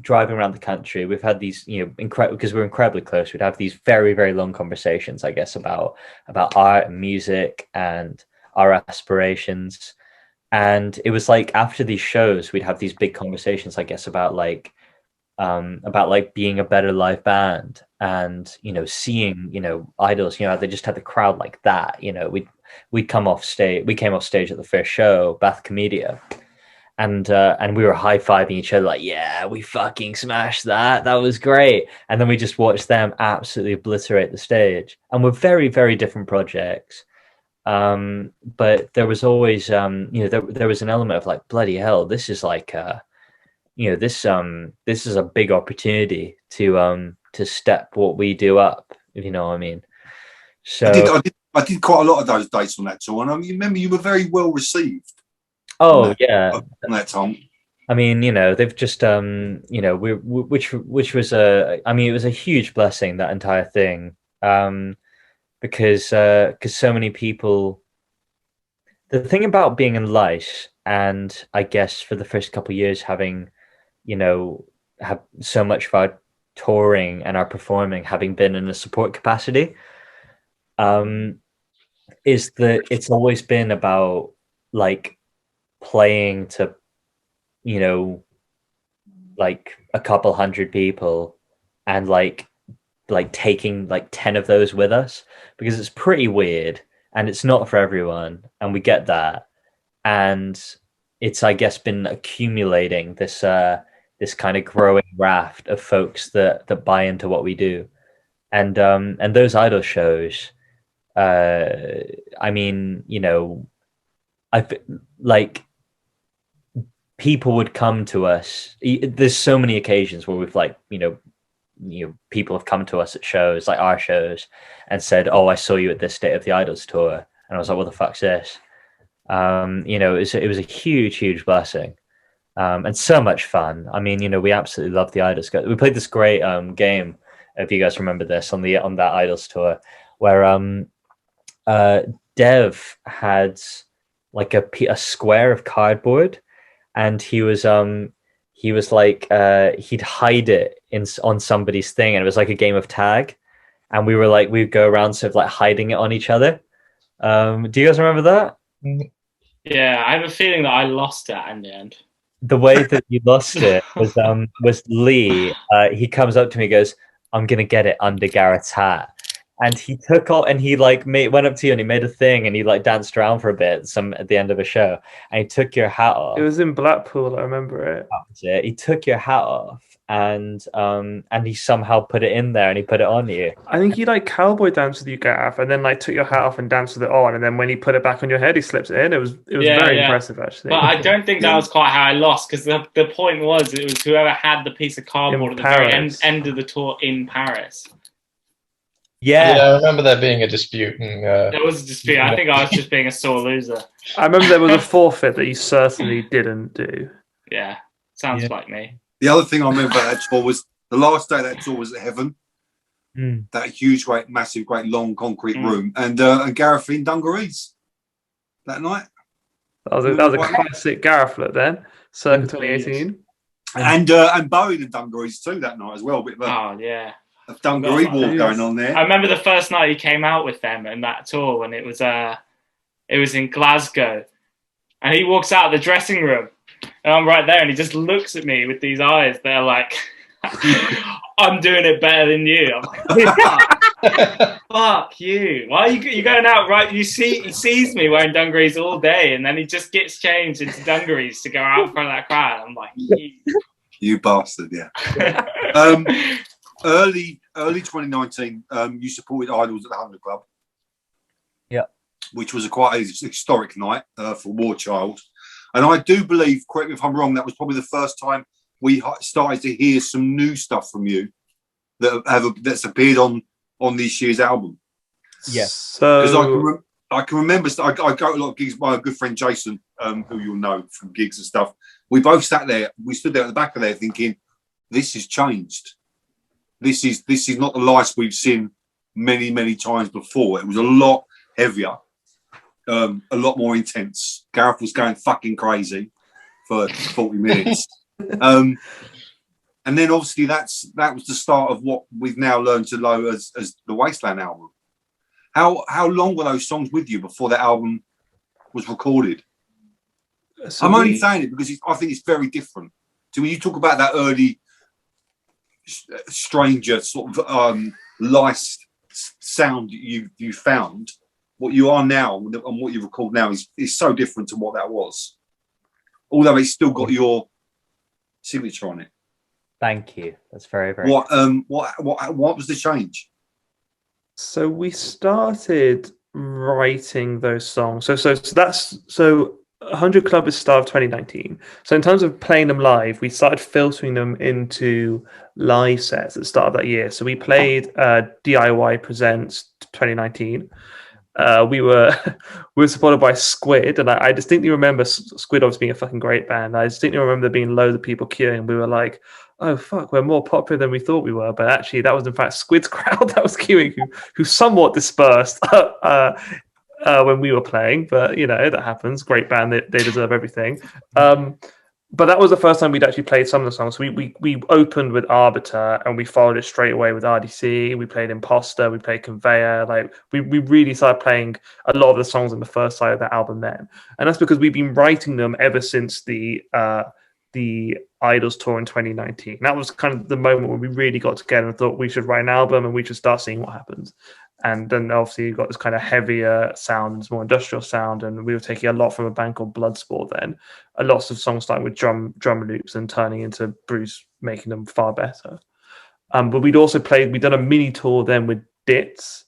driving around the country. We've had these, you know, incredible, because we're incredibly close. We'd have these very long conversations, I guess, about art and music and our aspirations. And it was like after these shows, we'd have these big conversations, I guess, about being a better live band, and, you know, seeing, you know, Idols, you know, they just had the crowd like that. You know, we came off stage at the first show, Bath Comedia, and we were high-fiving each other like, yeah, we fucking smashed that. That was great. And then we just watched them absolutely obliterate the stage. And we're very different projects. But there was always, you know, there was an element of like, bloody hell, this is like, you know, this is a big opportunity to step what we do up, if you know what I mean. So I did quite a lot of those dates on that tour, and I remember you were very well received. Oh yeah, on that time. I mean, you know, they've just you know, which was I mean, it was a huge blessing, that entire thing, because so many people. The thing about being in Lice, and I guess for the first couple of years having, you know, have so much of our touring and our performing having been in a support capacity, is that it's always been about like playing to, you know, like a couple hundred people, and like taking like 10 of those with us, because it's pretty weird and it's not for everyone, and we get that. And it's, I guess, been accumulating this this kind of growing raft of folks that buy into what we do. And those Idol shows, I mean, you know, like people would come to us. There's so many occasions where we've like, you know, people have come to us at shows, like our shows, and said, "Oh, I saw you at this State of the Idols tour," and I was like, "What the fuck's this?" You know, it was a huge blessing, and so much fun. I mean, you know, we absolutely love the Idols. We played this great game, if you guys remember this, on that Idols tour, where Dev had like a square of cardboard, and he was like he'd hide it on somebody's thing, and it was like a game of tag, and we'd go around sort of like hiding it on each other. Do you guys remember that? Yeah, I have a feeling that I lost it in the end. The way that you lost it was Lee. He comes up to me and goes, "I'm gonna get it under Gareth's hat." And he took off, and he like went up to you and he made a thing, and he like danced around for a bit at the end of a show, and he took your hat off. It was in Blackpool, I remember it. That was it. He took your hat off, and he somehow put it in there, and he put it on you. I think he like cowboy danced with you, Gareth, and then like took your hat off and danced with it on, and then when he put it back on your head, he slipped it in. It was very impressive, actually. But I don't think that was quite how I lost, because the point was it was whoever had the piece of cardboard at the very end of the tour in Paris. Yeah, I remember there being a dispute. And, there was a dispute. I think I was just being a sore loser. I remember there was a forfeit that you certainly didn't do. Yeah, sounds like me. The other thing I remember about that tour was the last day of that tour was at Heaven. That huge, massive, long concrete room, and Gareth in dungarees that night. That was a classic Gareth look then, circa 2018. And Bowie in dungarees too that night as well. A bit of a dungaree war going on there. I remember the first night he came out with them and that tour when it was in Glasgow, and he walks out of the dressing room and I'm right there, and he just looks at me with these eyes that are like, I'm doing it better than you. I'm like, fuck you. Why are you going out right? He sees me wearing dungarees all day, and then he just gets changed into dungarees to go out in front of that crowd. I'm like, you bastard, yeah. Early 2019, you supported Idols at the 100 Club. Yeah. Which was quite a historic night for War Child. And I do believe, correct me if I'm wrong, that was probably the first time we started to hear some new stuff from you that's appeared on this year's album. Yeah. Because I can remember, I go to a lot of gigs by a good friend Jason, who you'll know from gigs and stuff. We both sat there, we stood there at the back of there thinking, this has changed. This is not the Lice we've seen many, many times before. It was a lot heavier, a lot more intense. Gareth was going fucking crazy for 40 minutes. And then obviously that was the start of what we've now learned to know as the Wasteland album. How long were those songs with you before that album was recorded? So I'm only saying it because I think it's very different. So when you talk about that early stranger sort of Lice sound you found, what you are now and what you record now is so different to what that was. Although it's still got your signature on it. Thank you. That's very, very. What was the change? So we started writing those songs. So 100 Club is start of 2019. So in terms of playing them live, we started filtering them into live sets at the start of that year. So we played DIY Presents 2019. We were supported by Squid, and I distinctly remember Squid obviously being a fucking great band. I distinctly remember there being loads of people queuing, and we were like, oh fuck, we're more popular than we thought we were. But actually that was in fact Squid's crowd that was queuing, who somewhat dispersed when we were playing, but you know, that happens. Great band, they deserve everything. But that was the first time we'd actually played some of the songs. We opened with Arbiter, and we followed it straight away with RDC. We played Imposter, we played Conveyor. Like we really started playing a lot of the songs on the first side of that album then, and that's because we've been writing them ever since the Idols tour in 2019. That was kind of the moment when we really got together and thought we should write an album and we should start seeing what happens. And then obviously you got this kind of heavier sound, this more industrial sound, and we were taking a lot from a band called Bloodsport then. A lot of songs starting with drum loops and turning into Bruce making them far better. But we'd done a mini tour then with Ditz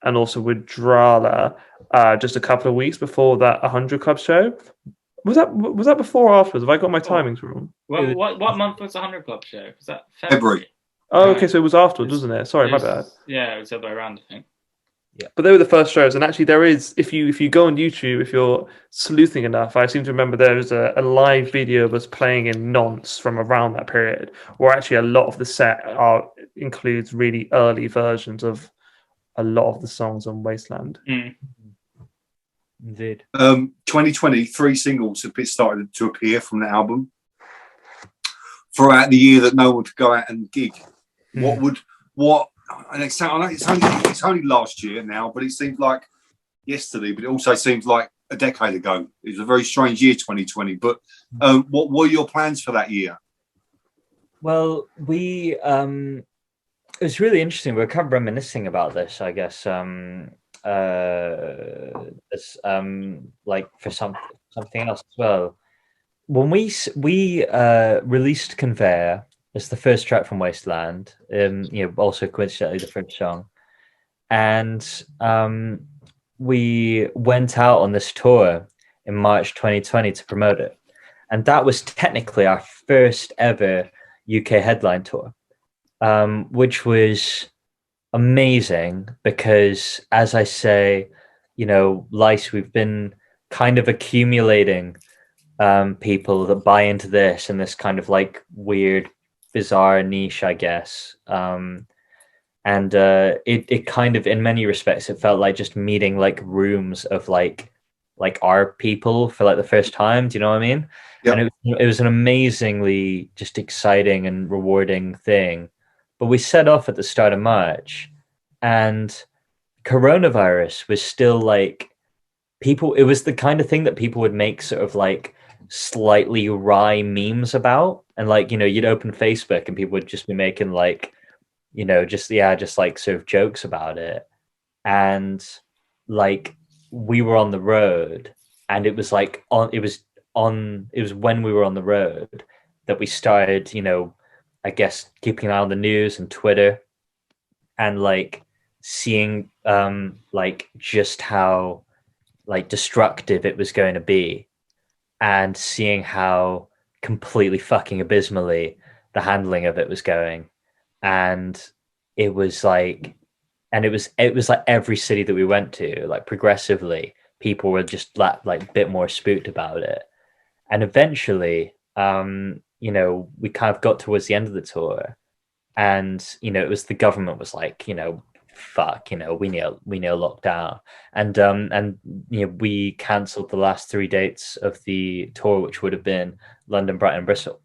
and also with Drala just a couple of weeks before that 100 Club show. Was that before or afterwards? Have I got my timings wrong? What month was the 100 Club show? Was that February? Oh, okay, so it was afterwards, wasn't it? Sorry, my bad. Yeah, it was the other way around, I think. Yeah, but they were the first shows, and actually there is, if you go on YouTube, if you're sleuthing enough, I seem to remember there was a live video of us playing in Nantes from around that period, where actually a lot of the set includes really early versions of a lot of the songs on Wasteland. Indeed. 2020, 3 singles have started to appear from the album throughout the year that no one could go out and gig. And it's only last year now, but it seems like yesterday, but it also seems like a decade ago. It was a very strange year, 2020. But what were your plans for that year? Well, it was really interesting. We were kind of reminiscing about this, I guess. Like for something else as well. When we released Conveyor as the first track from Wasteland, also coincidentally the first song, and we went out on this tour in March 2020 to promote it, and that was technically our first ever UK headline tour, which was amazing because, as I say, Lice, we've been kind of accumulating people that buy into this and this kind of like weird, bizarre niche, I guess. And it kind of, in many respects, it felt like just meeting like rooms of like our people for like the first time. Do you know what I mean? Yep. And it was an amazingly just exciting and rewarding thing. But we set off at the start of March, and coronavirus was still like it was the kind of thing that people would make sort of like slightly wry memes about, and like, you know, you'd open Facebook and people would just be making like, you know, just like sort of jokes about it. And like we were on the road, and it was like it was when we were on the road that we started, you know, I guess keeping an eye on the news and Twitter, and like seeing like just how like destructive it was going to be, and seeing how completely fucking abysmally the handling of it was going. And it was like, and it was like every city that we went to, like progressively people were just like a bit more spooked about it. And eventually, you know, we kind of got towards the end of the tour, and you know, it was the government was like, you know, fuck, you know, we need a lockdown, and you know, we cancelled the last 3 dates of the tour, which would have been London, Brighton, and Bristol.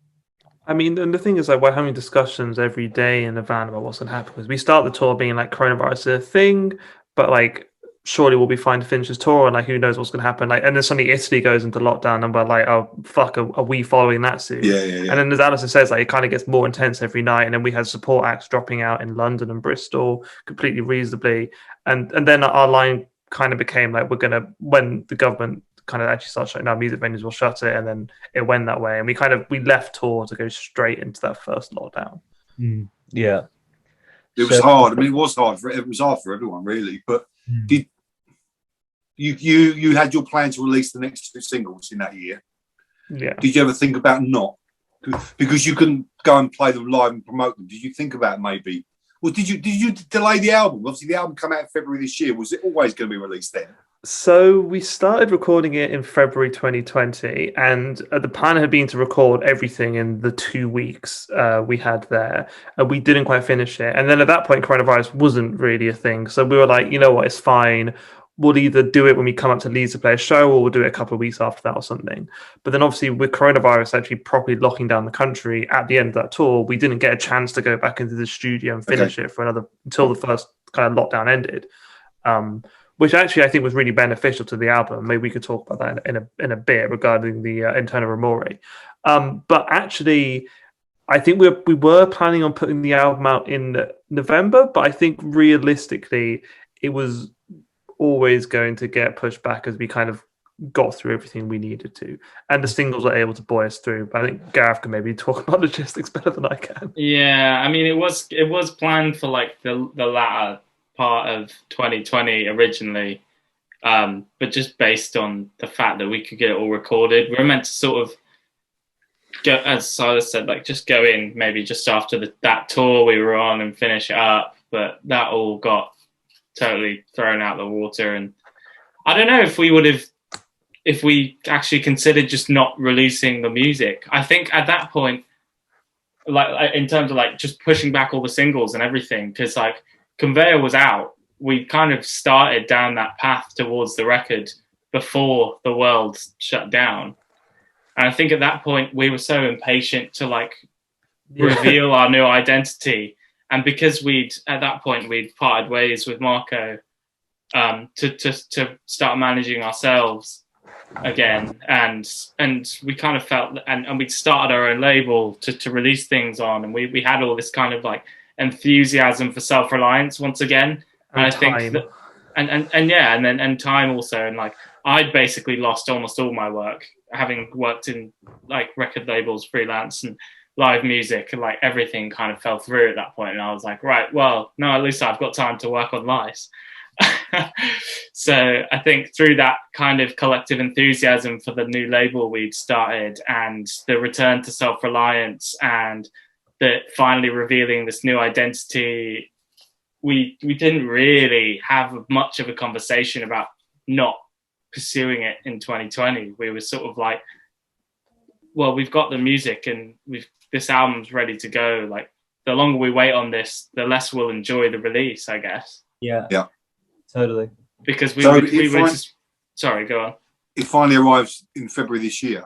I mean, and the thing is, like, we're having discussions every day in the van about what's going to happen, because we start the tour being like coronavirus is a thing, but like surely we'll be fine to finish this tour, and like who knows what's going to happen. Like, and then suddenly Italy goes into lockdown, and we're like, oh fuck, are we following that suit? Yeah. And then as Alistair says, like it kind of gets more intense every night, and then we had support acts dropping out in London and Bristol completely reasonably, and then our line kind of became like, we're gonna, when the government kind of actually start shutting down music venues, will shut it, and then it went that way, and we left tour to go straight into that first lockdown. Yeah, it was hard. I mean, it was hard for everyone, really. But did you had your plan to release the next 2 singles in that year? Yeah. Did you ever think about not, because you couldn't go and play them live and promote them? Did you think about maybe? Well, did you delay the album? Obviously, the album came out in February this year. Was it always going to be released then? So we started recording it in February 2020, and the plan had been to record everything in the 2 weeks we had there, and we didn't quite finish it. And then at that point, coronavirus wasn't really a thing, so we were like, you know what, it's fine. We'll either do it when we come up to Leeds to play a show, or we'll do it a couple of weeks after that or something. But then obviously with coronavirus actually properly locking down the country at the end of that tour, we didn't get a chance to go back into the studio and finish it for until the first kind of lockdown ended. Which actually I think was really beneficial to the album. Maybe we could talk about that in a bit regarding the Internal Remore. But actually, I think we were planning on putting the album out in November, but I think realistically, it was always going to get pushed back as we kind of got through everything we needed to, and the singles were able to buoy us through. But I think Gareth can maybe talk about logistics better than I can. Yeah, I mean, it was planned for like the latter part of 2020 originally, but just based on the fact that we could get it all recorded, we were meant to sort of go, as Silas said, like just go in maybe just after that tour we were on and finish it up, but that all got totally thrown out the water. And I don't know if we actually considered just not releasing the music. I think at that point, like in terms of like just pushing back all the singles and everything, because like Conveyor was out, we kind of started down that path towards the record before the world shut down. And I think at that point we were so impatient to like reveal our new identity. And because at that point we'd parted ways with Marco to start managing ourselves again. And we kind of felt, and we'd started our own label to release things on. And we had all this kind of like enthusiasm for self-reliance once again, and I think that, and time also, and like I'd basically lost almost all my work, having worked in like record labels, freelance, and live music, and like everything kind of fell through at that point. And I was like, right, well, no, at least I've got time to work on Lice. So I think through that kind of collective enthusiasm for the new label we'd started, and the return to self-reliance, and that finally revealing this new identity, we didn't really have much of a conversation about not pursuing it in 2020. We were sort of like, well, we've got the music and this album's ready to go. Like the longer we wait on this, the less we'll enjoy the release, I guess. Yeah, totally. Because sorry, go on. It finally arrives in February this year.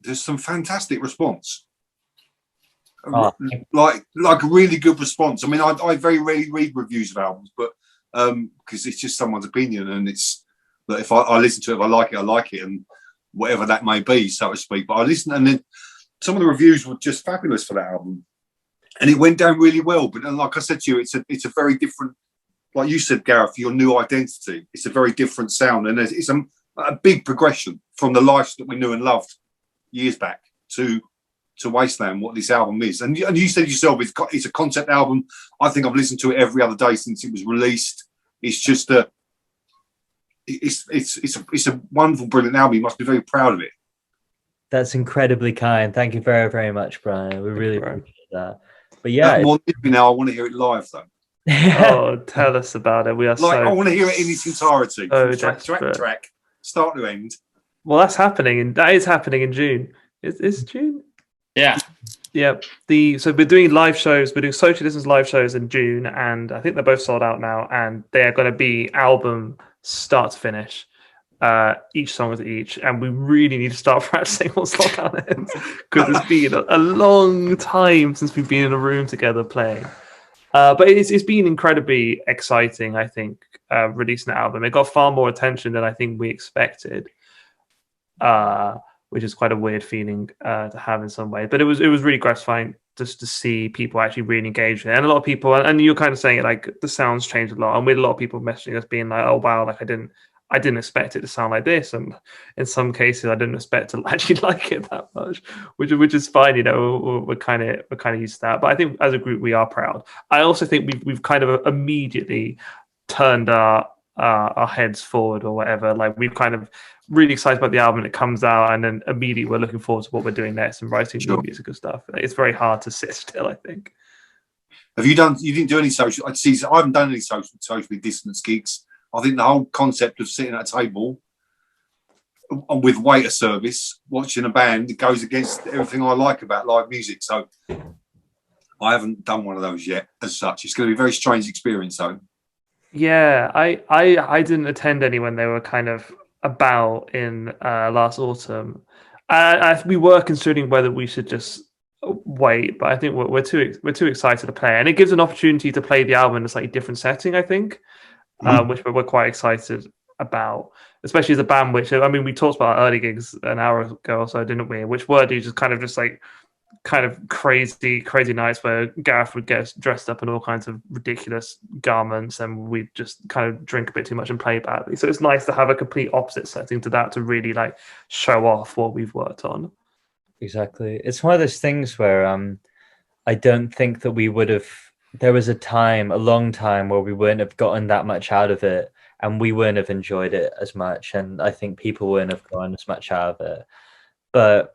There's some fantastic response. Like a really good response. I mean, I very rarely read reviews of albums, but because it's just someone's opinion, and it's But if I listen to it, if I like it, I like it, and whatever that may be, so to speak. But I listened, and then some of the reviews were just fabulous for that album, and it went down really well. But then, like I said to you, it's a very different, like you said, Gareth, your new identity. It's a very different sound, and it's a big progression from the Lice that we knew and loved years back to Wasteland, what this album is. And you said yourself, it's a concept album. I think I've listened to it every other day since it was released. It's just it's a wonderful, brilliant album. You must be very proud of it. That's incredibly kind. Thank you very, very much, Brian. We really appreciate that. But yeah, more than me now. I want to hear it live, though. Oh, tell us about it. We are I want to hear it in its entirety, so track, start to end. Well, that is happening in June. Is June? Yeah. Yeah. So we're doing live shows. We're doing social distance live shows in June, and I think they're both sold out now. And they are going to be album start to finish. Each song is each, and we really need to start practicing what lockdown ends, because it's been a long time since we've been in a room together playing. But it's been incredibly exciting, I think, releasing the album. It got far more attention than I think we expected, which is quite a weird feeling to have in some way. But it was really gratifying just to see people actually really engage in it. And a lot of people, and you're kind of saying it, like, the sounds changed a lot. And we had a lot of people messaging us being like, oh, wow, like I didn't expect it to sound like this, and in some cases I didn't expect to actually like it that much, which is fine. We're kind of used to that. But I think as a group we are proud. I also think we've kind of immediately turned our heads forward, or whatever. Like, we've kind of really excited about the album, and it comes out, and then immediately we're looking forward to what we're doing next and writing new music and stuff. It's very hard to sit still, I think. You didn't do any social? I haven't done any socially distanced gigs. I think the whole concept of sitting at a table with waiter service, watching a band, goes against everything I like about live music. So I haven't done one of those yet as such. It's going to be a very strange experience, though. Yeah, I didn't attend any when they were kind of about in last autumn. We were considering whether we should just wait, but I think we're too excited to play, and it gives an opportunity to play the album in a slightly different setting, I think. Which we're quite excited about, especially as a band. Which, I mean, we talked about early gigs an hour ago or so, didn't we? Which were just kind of crazy nights where Gareth would get dressed up in all kinds of ridiculous garments, and we'd just kind of drink a bit too much and play badly. So it's nice to have a complete opposite setting to that, to really like show off what we've worked on. Exactly. It's one of those things where I don't think that we would have. There was a long time where we wouldn't have gotten that much out of it, and we wouldn't have enjoyed it as much, and I think people wouldn't have gotten as much out of it. But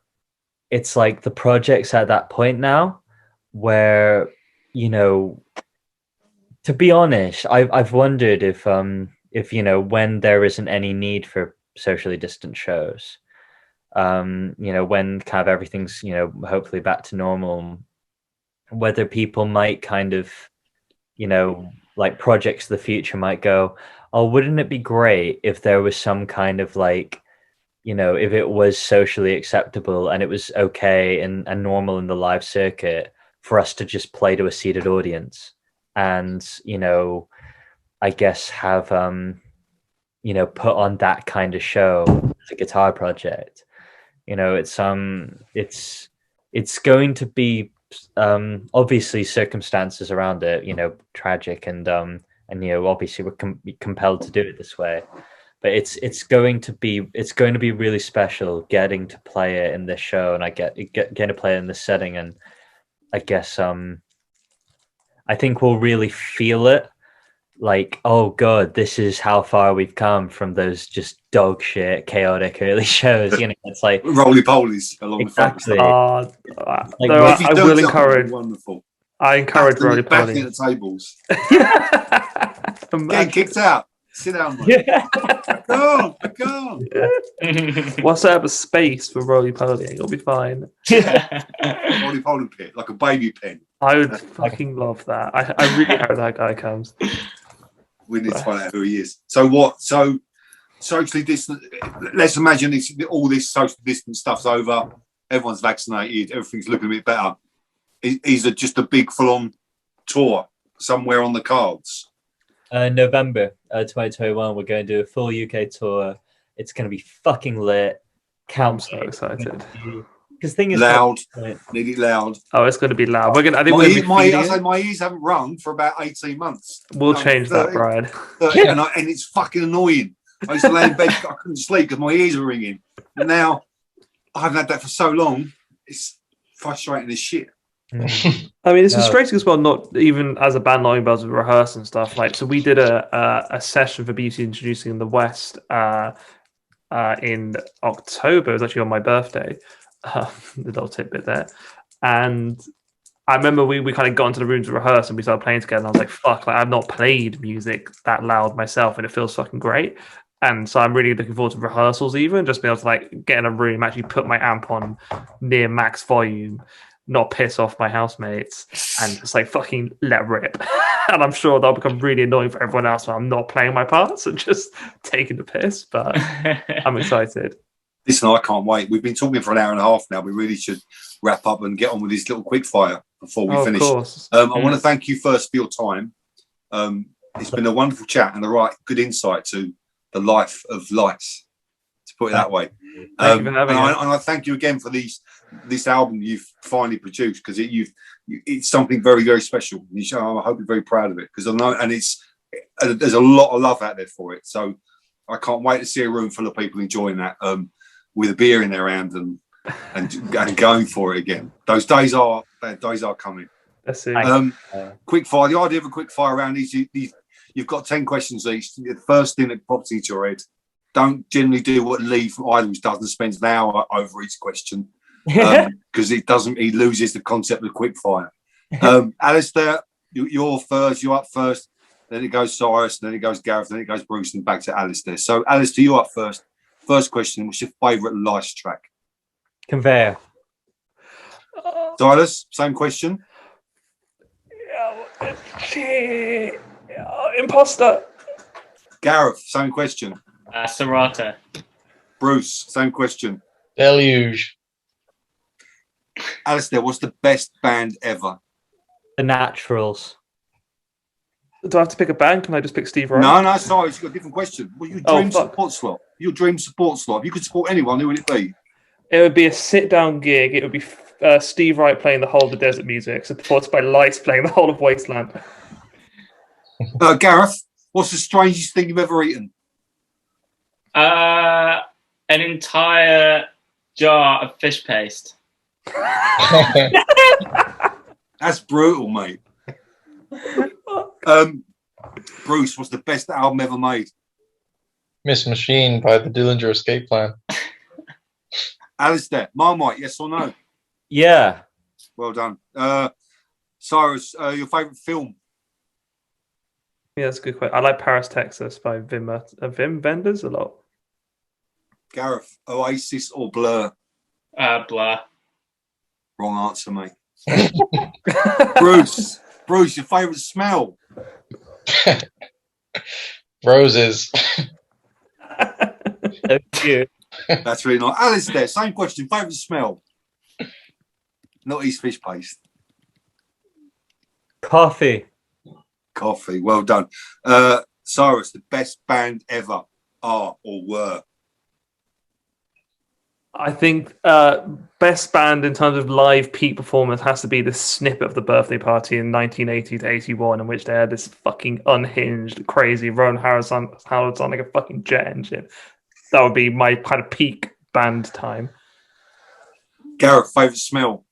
it's like the project's at that point now where, to be honest, I've wondered if when there isn't any need for socially distant shows, when kind of everything's hopefully back to normal, whether people might kind of, like projects of the future might go, oh, wouldn't it be great if there was some kind of like, if it was socially acceptable and it was okay and normal in the live circuit for us to just play to a seated audience and, I guess have, put on that kind of show as a guitar project. It's going to be, obviously circumstances around it, tragic, and obviously we're compelled to do it this way, but it's going to be really special getting to play it in this show, and getting to play it in this setting, and I guess I think we'll really feel it, like, oh god, this is how far we've come from those just dog shit chaotic early shows. It's like roly polies along exactly. the like, I will encourage. Wonderful. I encourage roly back polies. at the tables. Getting kicked out. Sit down, mate. Go on. We'll set up a space for roly poly. It'll be fine. Roly poly pit, like a baby pen. I would fucking love that. I really hope that guy comes. We need to find out who he is. So what? So socially distant. Let's imagine all this social distance stuff's over. Everyone's vaccinated. Everything's looking a bit better. Is it just a big full-on tour somewhere on the cards? November 2021, we're going to do a full UK tour. It's going to be fucking lit. I'm so excited. Because thing is loud, need it loud. Oh, it's going to be loud. I think my ears haven't rung for about 18 months. We'll change 30, that, Brian. And it's fucking annoying. I used to lay in bed, I couldn't sleep because my ears were ringing. But now I haven't had that for so long. It's frustrating as shit. I mean, it's frustrating as well. Not even as a band, not even able to rehearse and stuff. Like, so we did a session for BBC Introducing in the West in October. It was actually on my birthday. The little tidbit there, and I remember we kind of got into the room to rehearse and we started playing together. And I was like, "Fuck! Like, I've not played music that loud myself, and it feels fucking great." And so I'm really looking forward to rehearsals, even just being able to like get in a room, actually put my amp on near max volume, not piss off my housemates, and just like fucking let rip. And I'm sure that'll become really annoying for everyone else when I'm not playing my parts and just taking the piss. But I'm excited. Listen, I can't wait. We've been talking for an hour and a half now. We really should wrap up and get on with this little quick fire before we finish. I want to thank you first for your time. It's been a wonderful chat and a right good insight to the life of Lice, to put it that way. Thank you for having me. And I thank you again for this album you've finally produced, because it's something very, very special. I hope you're very proud of it, because I know, and there's a lot of love out there for it. So I can't wait to see a room full of people enjoying that. With a beer in their hand and going for it again. Those days are coming. That's it. Quick fire. The idea of a quick fire round is you've got 10 questions each. The first thing that pops into your head. Don't generally do what Lee from Idles does and spends an hour over each question, because he loses the concept of quick fire. Allistair, you're first. You're up first. Then it goes Silas. Then it goes Gareth. Then it goes Bruce, and back to Allistair. So Allistair, you're up first. First question, what's your favourite Lice track? Conveyor. Silas, same question. Imposter. Gareth, same question. Serrata. Bruce, same question. Deluge. Allistair, what's the best band ever? The Naturals. Do I have to pick a band? Can I just pick Steve Wright? No, sorry, you've got a different question. Well, your dream support slot. Your dream support slot. If you could support anyone, who would it be? It would be a sit-down gig. It would be Steve Wright playing the whole of the Desert Music, supported by Lice playing the whole of Wasteland. Gareth, what's the strangest thing you've ever eaten? An entire jar of fish paste. That's brutal, mate. Bruce, what's the best album ever made? Miss Machine by the Dillinger Escape Plan. Allistair, Marmite, yes or no? Yeah. Well done. Cyrus, your favourite film? Yeah, that's a good question. I like Paris, Texas by Wim Wenders a lot. Gareth, Oasis or Blur? Blur. Wrong answer, mate. Bruce, your favourite smell? Roses. Thank you. That's really nice. Allistair, same question. Favourite smell? Not East fish paste. Coffee. Well done. Cyrus, the best band ever are or were? I think best band in terms of live peak performance has to be the snippet of the birthday party in 1980 to 81, in which they had this fucking unhinged, crazy Ron Harrison on like a fucking jet engine. That would be my kind of peak band time. Gareth, favourite smell?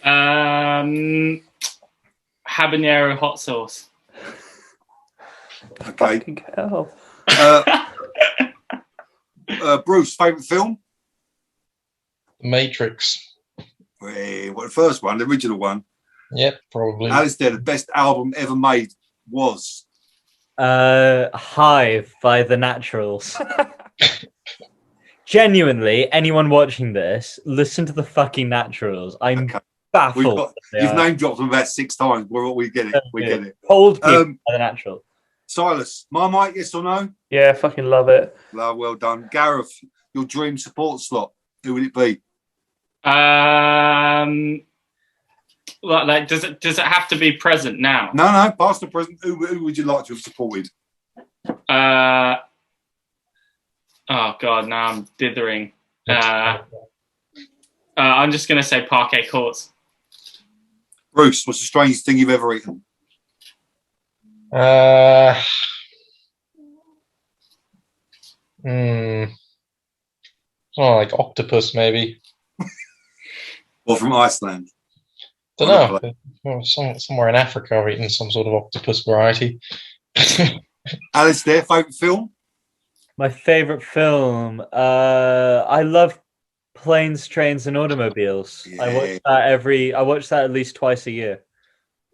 Habanero hot sauce. Okay. Fucking hell. Bruce, favourite film? Matrix. What, the first one, the original one? Yep, probably. Allistair, the best album ever made was? Hive by the Naturals. Genuinely, anyone watching this, listen to the fucking Naturals. I'm baffled. You've name dropped them about 6 times. We get it. We get it. Old people by the Naturals. Silas, Marmite, yes or no? Yeah, fucking love it. Well done. Gareth, your dream support slot, who would it be? Like, does it have to be present now? No, past or present. Who would you like to have supported? Oh God, now I'm dithering. I'm just gonna say parquet courts. Bruce, what's the strangest thing you've ever eaten? Oh, like octopus, maybe. Or from Iceland? Don't know. Somewhere in Africa, I've eaten some sort of octopus variety. Allistair, favourite film? My favorite film. I love Planes, Trains, and Automobiles. Yeah. I watch that at least twice a year.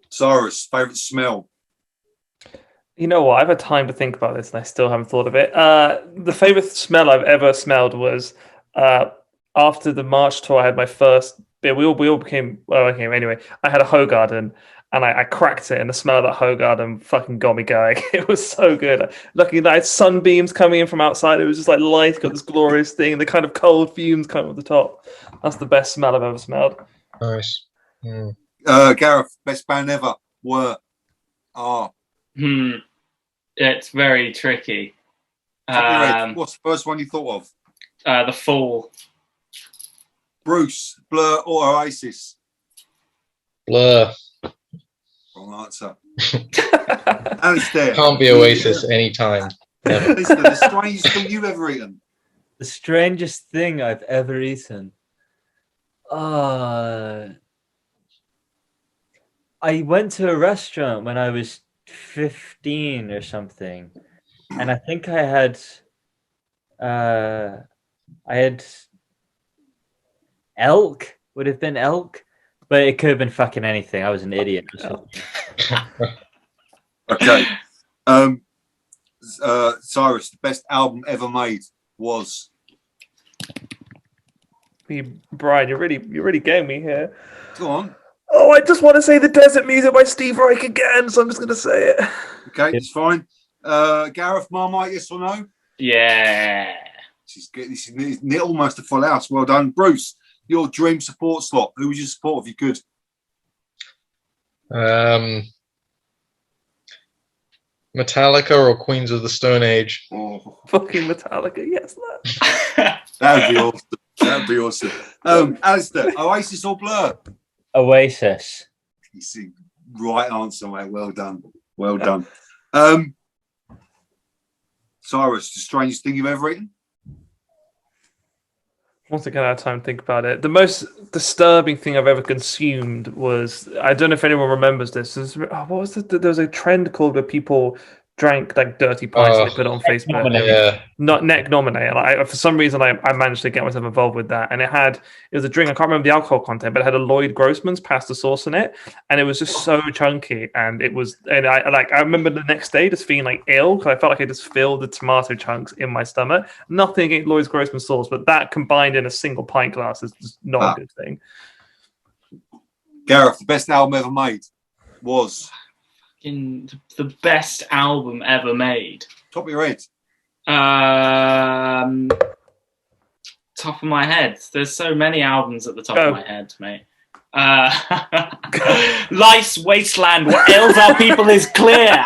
Cyrus, favourite smell? You know what? I've had time to think about this, and I still haven't thought of it. The favorite smell I've ever smelled was after the March tour. I had my first beer. We all became anyway. I had a Hoegaarden, and I cracked it, and the smell of that Hoegaarden fucking got me going. It was so good. Lucky that I had sunbeams coming in from outside. It was just like light, got this glorious thing, and the kind of cold fumes coming off the top. That's the best smell I've ever smelled. Nice. Gareth, best band ever? Are. It's very tricky. What's the first one you thought of? The Fall. Bruce, Blur or Oasis? Blur. Wrong answer. Allistair. Can't be Oasis anytime. Never. The strangest thing you've ever eaten? The strangest thing I've ever eaten. I went to a restaurant when I was 15 or something, and I think I had elk. Would have been elk, but it could have been fucking anything. I was an idiot. Okay. Cyrus, the best album ever made was? Brian, you're really getting me here. Go on. Oh, I just want to say The Desert Music by Steve Reich again, so I'm just going to say it. Okay, it's fine. Gareth, Marmite, yes or no? Yeah. This is almost a full house. Well done. Bruce, your dream support slot. Who would you support if you could? Metallica or Queens of the Stone Age? Oh. Fucking Metallica, yes. That'd be awesome. That'd be awesome. Allistair, Oasis or Blur? Oasis. You see, right answer, mate. Well done. Well done. Cyrus, the strangest thing you've ever eaten? Once again, I had time to think about it. The most disturbing thing I've ever consumed was, I don't know if anyone remembers this. What was it? There was a trend called where people drank like dirty pints and they put it on Facebook. Yeah. Not neck nominate. Like, for some reason, I managed to get myself involved with that, and it was a drink. I can't remember the alcohol content, but it had a Lloyd Grossman's pasta sauce in it, and it was just so chunky. And I remember the next day just feeling like ill because I felt like I just filled the tomato chunks in my stomach. Nothing against Lloyd Grossman's sauce, but that combined in a single pint glass is just not a good thing. Gareth, the best album ever made was? In the best album ever made. Top of your head. Top of my head. There's so many albums at the top of my head, mate. Lice, Wasteland, What Ails Our People Is Clear.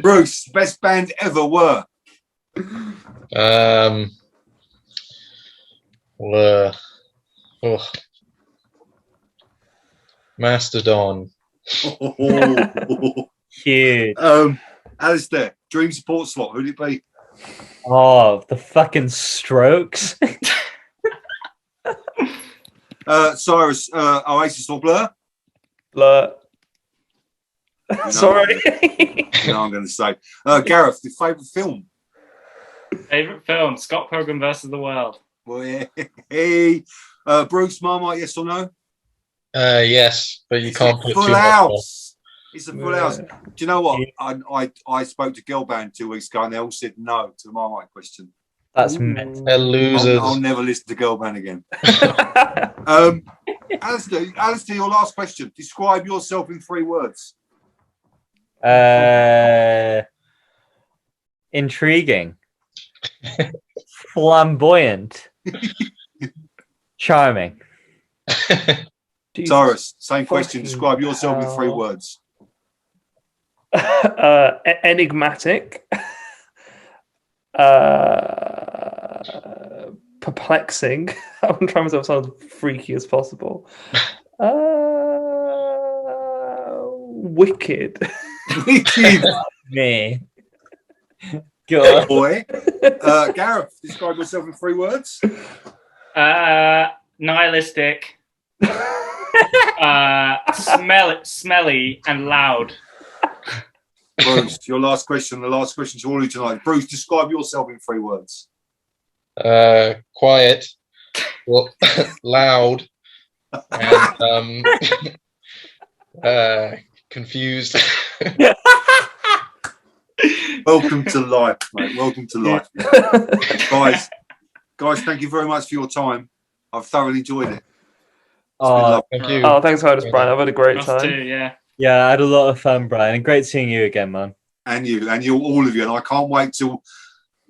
Bruce, best band ever were? Mastodon. Huge. Allistair, dream support slot. Who'd it be? Oh, the fucking Strokes. Cyrus, Oasis or Blur? Blur. You know Sorry. I'm going to say. Gareth, your favourite film? Favourite film? Scott Pilgrim versus the World. Well, yeah. Hey. Bruce, Marmite, yes or no? Yes, but you can't put full too house. It's a full house. Yeah. Do you know what? I spoke to Girl Band 2 weeks ago and they all said no to the Marmite question. That's mental. They're losers. I'll never listen to Girl Band again. Allistair, your last question. Describe yourself in 3 words. Intriguing. Flamboyant. Charming. Jesus Cyrus, same question. fucking Describe yourself in 3 hell. words. Enigmatic. Perplexing. I'm trying myself to sound as freaky as possible. Wicked. Wicked. Me. Go. Boy. Gareth, describe yourself in 3 words. Nihilistic, smelly, and loud. Bruce, your last question. The last question to all of you tonight. Bruce, describe yourself in 3 words. Quiet, loud, and confused. Welcome to life, mate. Welcome to life. Guys, thank you very much for your time. I've thoroughly enjoyed it. Thank you. Oh, thanks for having us, Brian. I've had a great time. Too, yeah. Yeah, I had a lot of fun, Brian, and great seeing you again, man. And you, all of you. And I can't wait till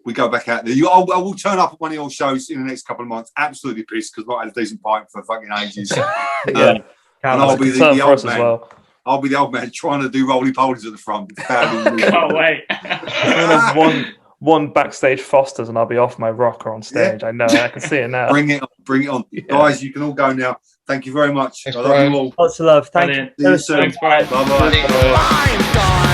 we go back out there. I will turn up at one of your shows in the next couple of months. Absolutely pissed because I've not had a decent pint for fucking ages. Yeah. And I'll be the for old us man. as well. I'll be the old man trying to do roly-polies at the front. Can't wait. I'm gonna have one backstage Foster's and I'll be off my rocker on stage. Yeah. I know. I can see it now. Bring it on. Yeah. Guys, you can all go now. Thank you very much. Thanks, I love Brian. you all. Lots of love. Thank Brilliant. you. See you soon. Thanks, Brian. Bye-bye. I'm gone.